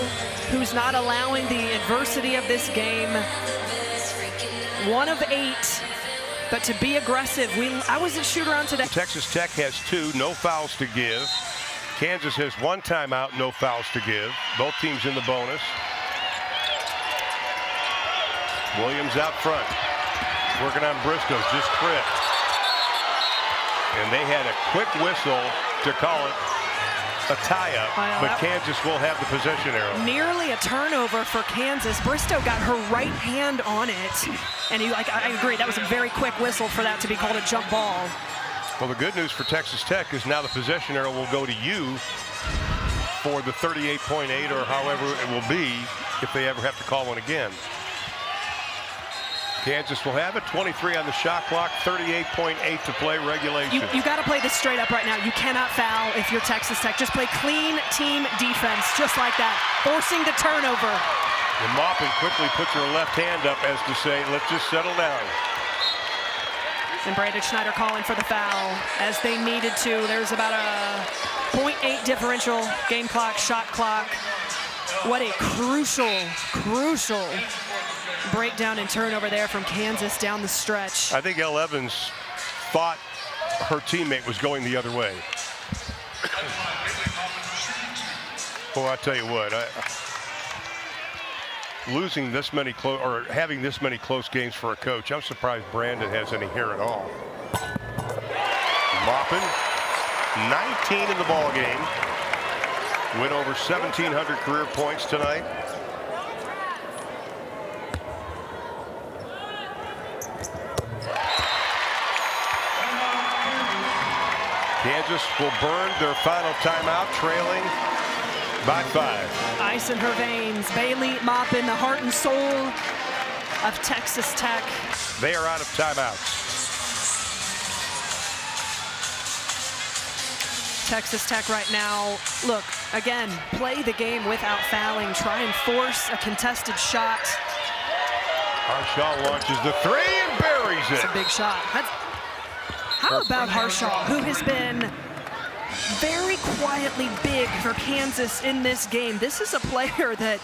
who's not allowing the adversity of this game. 1 of 8. But to be aggressive, I was a shoot around today. Texas Tech has 2, no fouls to give. Kansas has 1 timeout, no fouls to give. Both teams in the bonus. Williams out front, working on Bristow, just tripped. And they had a quick whistle to call it a tie-up, but Kansas will have the possession arrow. Nearly a turnover for Kansas. Bristow got her right hand on it, and I agree, that was a very quick whistle for that to be called a jump ball. Well, the good news for Texas Tech is now the possession arrow will go to you for the 38.8 or however it will be if they ever have to call one again. Kansas will have it. 23 on the shot clock, 38.8 to play regulation. You got to play this straight up right now. You cannot foul if you're Texas Tech. Just play clean team defense, just like that, forcing the turnover. And Maupin quickly puts her left hand up as to say, let's just settle down. And Brandon Schneider calling for the foul as they needed to. There's about a 0.8 differential, game clock, shot clock. What a crucial breakdown and turnover there from Kansas down the stretch. I think Elle Evans thought her teammate was going the other way. Well, I tell you what, losing this many or having this many close games for a coach, I'm surprised Brandon has any here at all. Maupin, 19 in the ball game. Went over 1,700 career points tonight. Kansas will burn their final timeout, trailing by 5. Ice in her veins. Bailey Maupin, the heart and soul of Texas Tech. They are out of timeouts. Texas Tech right now, look, again, play the game without fouling. Try and force a contested shot. Harshaw launches the 3 and buries it. It's a big shot. How about Harshaw, who has been very quietly big for Kansas in this game? This is a player that,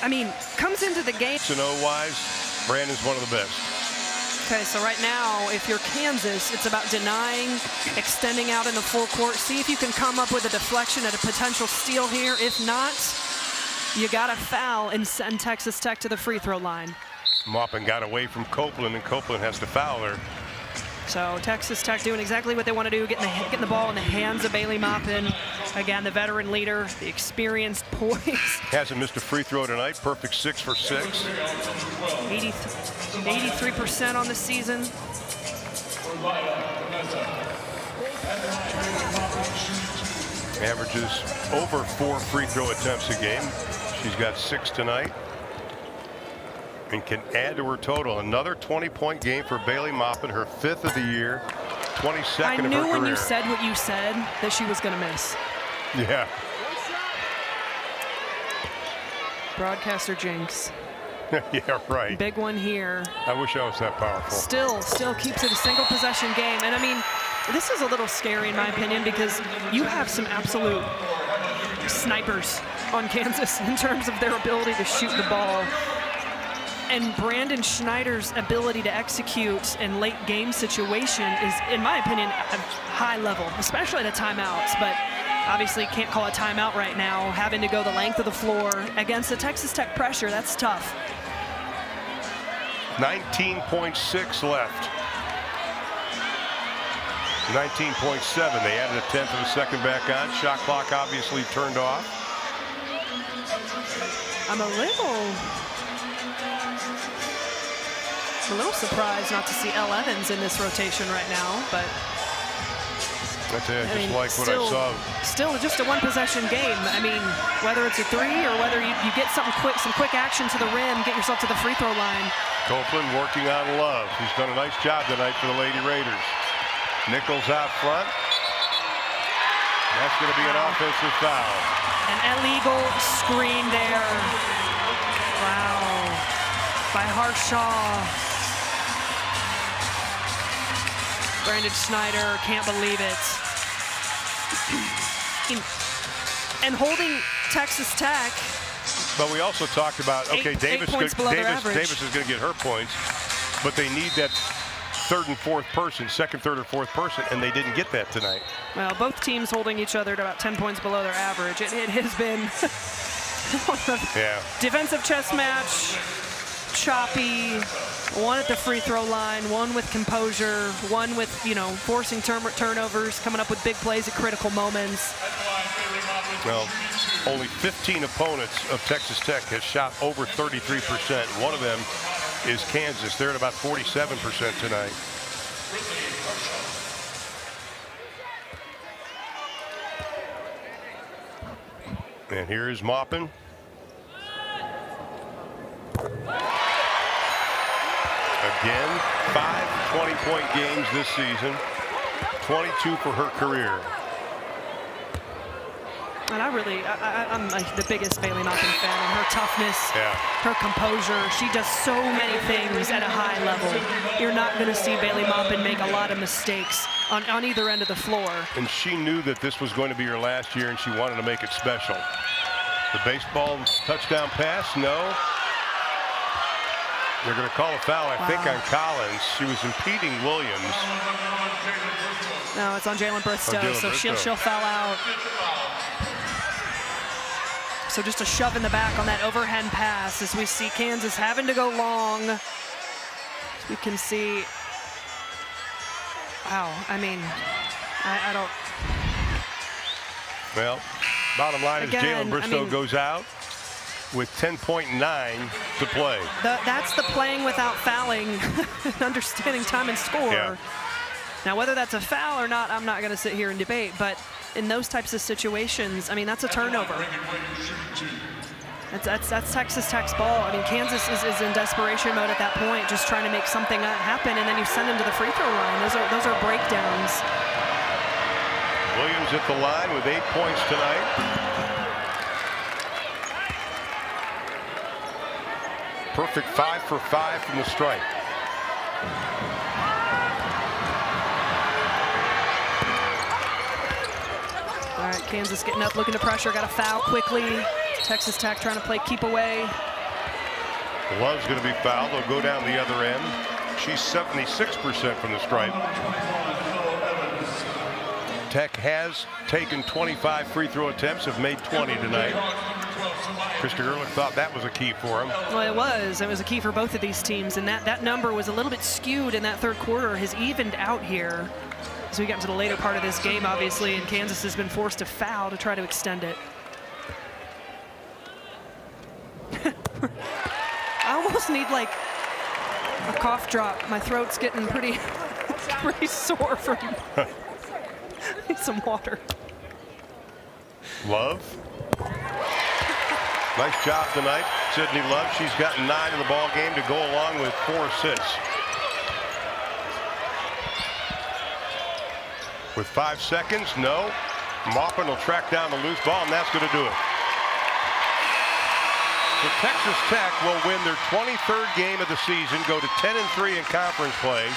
I mean, comes into the game. Wise, Brandon's one of the best. Okay, so right now, if you're Kansas, it's about denying, extending out in the full court. See if you can come up with a deflection at a potential steal here. If not, you got to foul and send Texas Tech to the free throw line. Maupin got away from Copeland, and Copeland has to foul her. So Texas Tech doing exactly what they want to do, getting the ball in the hands of Bailey Maupin. Again, the veteran leader, the experienced poise. Hasn't missed a free throw tonight. Perfect 6 for 6. 83% on the season. Averages over 4 free throw attempts a game. She's got 6 tonight. And can add to her total. Another 20-point game for Bailey Maupin, her 5th of the year, 22nd of her career. I knew when you said what you said that she was going to miss. Yeah. Broadcaster jinx. Yeah, right. Big one here. I wish I was that powerful. Still keeps it a single possession game. And I mean, this is a little scary in my opinion because you have some absolute snipers on Kansas in terms of their ability to shoot the ball. And Brandon Schneider's ability to execute in late game situation is, in my opinion, a high level, especially at the timeouts. But obviously can't call a timeout right now, having to go the length of the floor against the Texas Tech pressure. That's tough. 19.6 left. 19.7. They added a 10th of a second back on. Shot clock obviously turned off. I'm a little surprised not to see Elle Evans in this rotation right now, but I just like what I saw. Still just a one-possession game. I mean, whether it's a 3 or whether you get something quick, some quick action to the rim, get yourself to the free throw line. Copeland working on Love. He's done a nice job tonight for the Lady Raiders. Nichols out front. That's going to be an offensive foul. An illegal screen there. Wow. By Harshaw. Brandon Schneider can't believe it. And holding Texas Tech. But we also talked about, okay, Davis is going to get her points, but they need that second, third, or fourth person, and they didn't get that tonight. Well, both teams holding each other to about 10 points below their average. It has been defensive chess match, choppy. One at the free throw line, one with composure, one with, forcing turnovers, coming up with big plays at critical moments. Well, only 15 opponents of Texas Tech has shot over 33%. One of them is Kansas. They're at about 47% tonight. And here is Maupin. Again, 5 20-point games this season, 22 for her career. And I'm like the biggest Bailey Maupin fan. And her toughness, her composure, she does so many things at a high level. You're not going to see Bailey Maupin make a lot of mistakes on either end of the floor. And she knew that this was going to be her last year, and she wanted to make it special. The baseball touchdown pass, no. They're going to call a foul, I think, on Collins. She was impeding Williams. No, it's on Jalen Bristow, so she'll foul out. So just a shove in the back on that overhand pass as we see Kansas having to go long. We can see, wow, I mean, I don't. Well, bottom line is Jalen Bristow goes out with 10.9 to play. That's the playing without fouling, understanding time and score. Yeah. Now, whether that's a foul or not, I'm not going to sit here and debate, but in those types of situations, I mean, that's a turnover. That's Texas Tech's ball. I mean, Kansas is in desperation mode at that point, just trying to make something happen, and then you send them to the free throw line. Those are breakdowns. Williams at the line with 8 points tonight. Perfect 5 for 5 from the stripe. All right, Kansas getting up, looking to pressure, got a foul quickly. Texas Tech trying to play keep away. Love's going to be fouled. They'll go down the other end. She's 76% from the stripe. Tech has taken 25 free throw attempts, have made 20 tonight. Krista Gerlich thought that was a key for him. Well, it was. It was a key for both of these teams, and that number was a little bit skewed in that third quarter, has evened out here. as we get into the later part of this game, obviously, and Kansas has been forced to foul to try to extend it. I almost need like a cough drop. My throat's getting pretty sore from need some water. Love. Nice job tonight, Sydney Love. She's gotten 9 in the ball game to go along with 4 assists. With 5 seconds, no. Maupin will track down the loose ball, and that's going to do it. So Texas Tech will win their 23rd game of the season, go to 10-3 in conference play.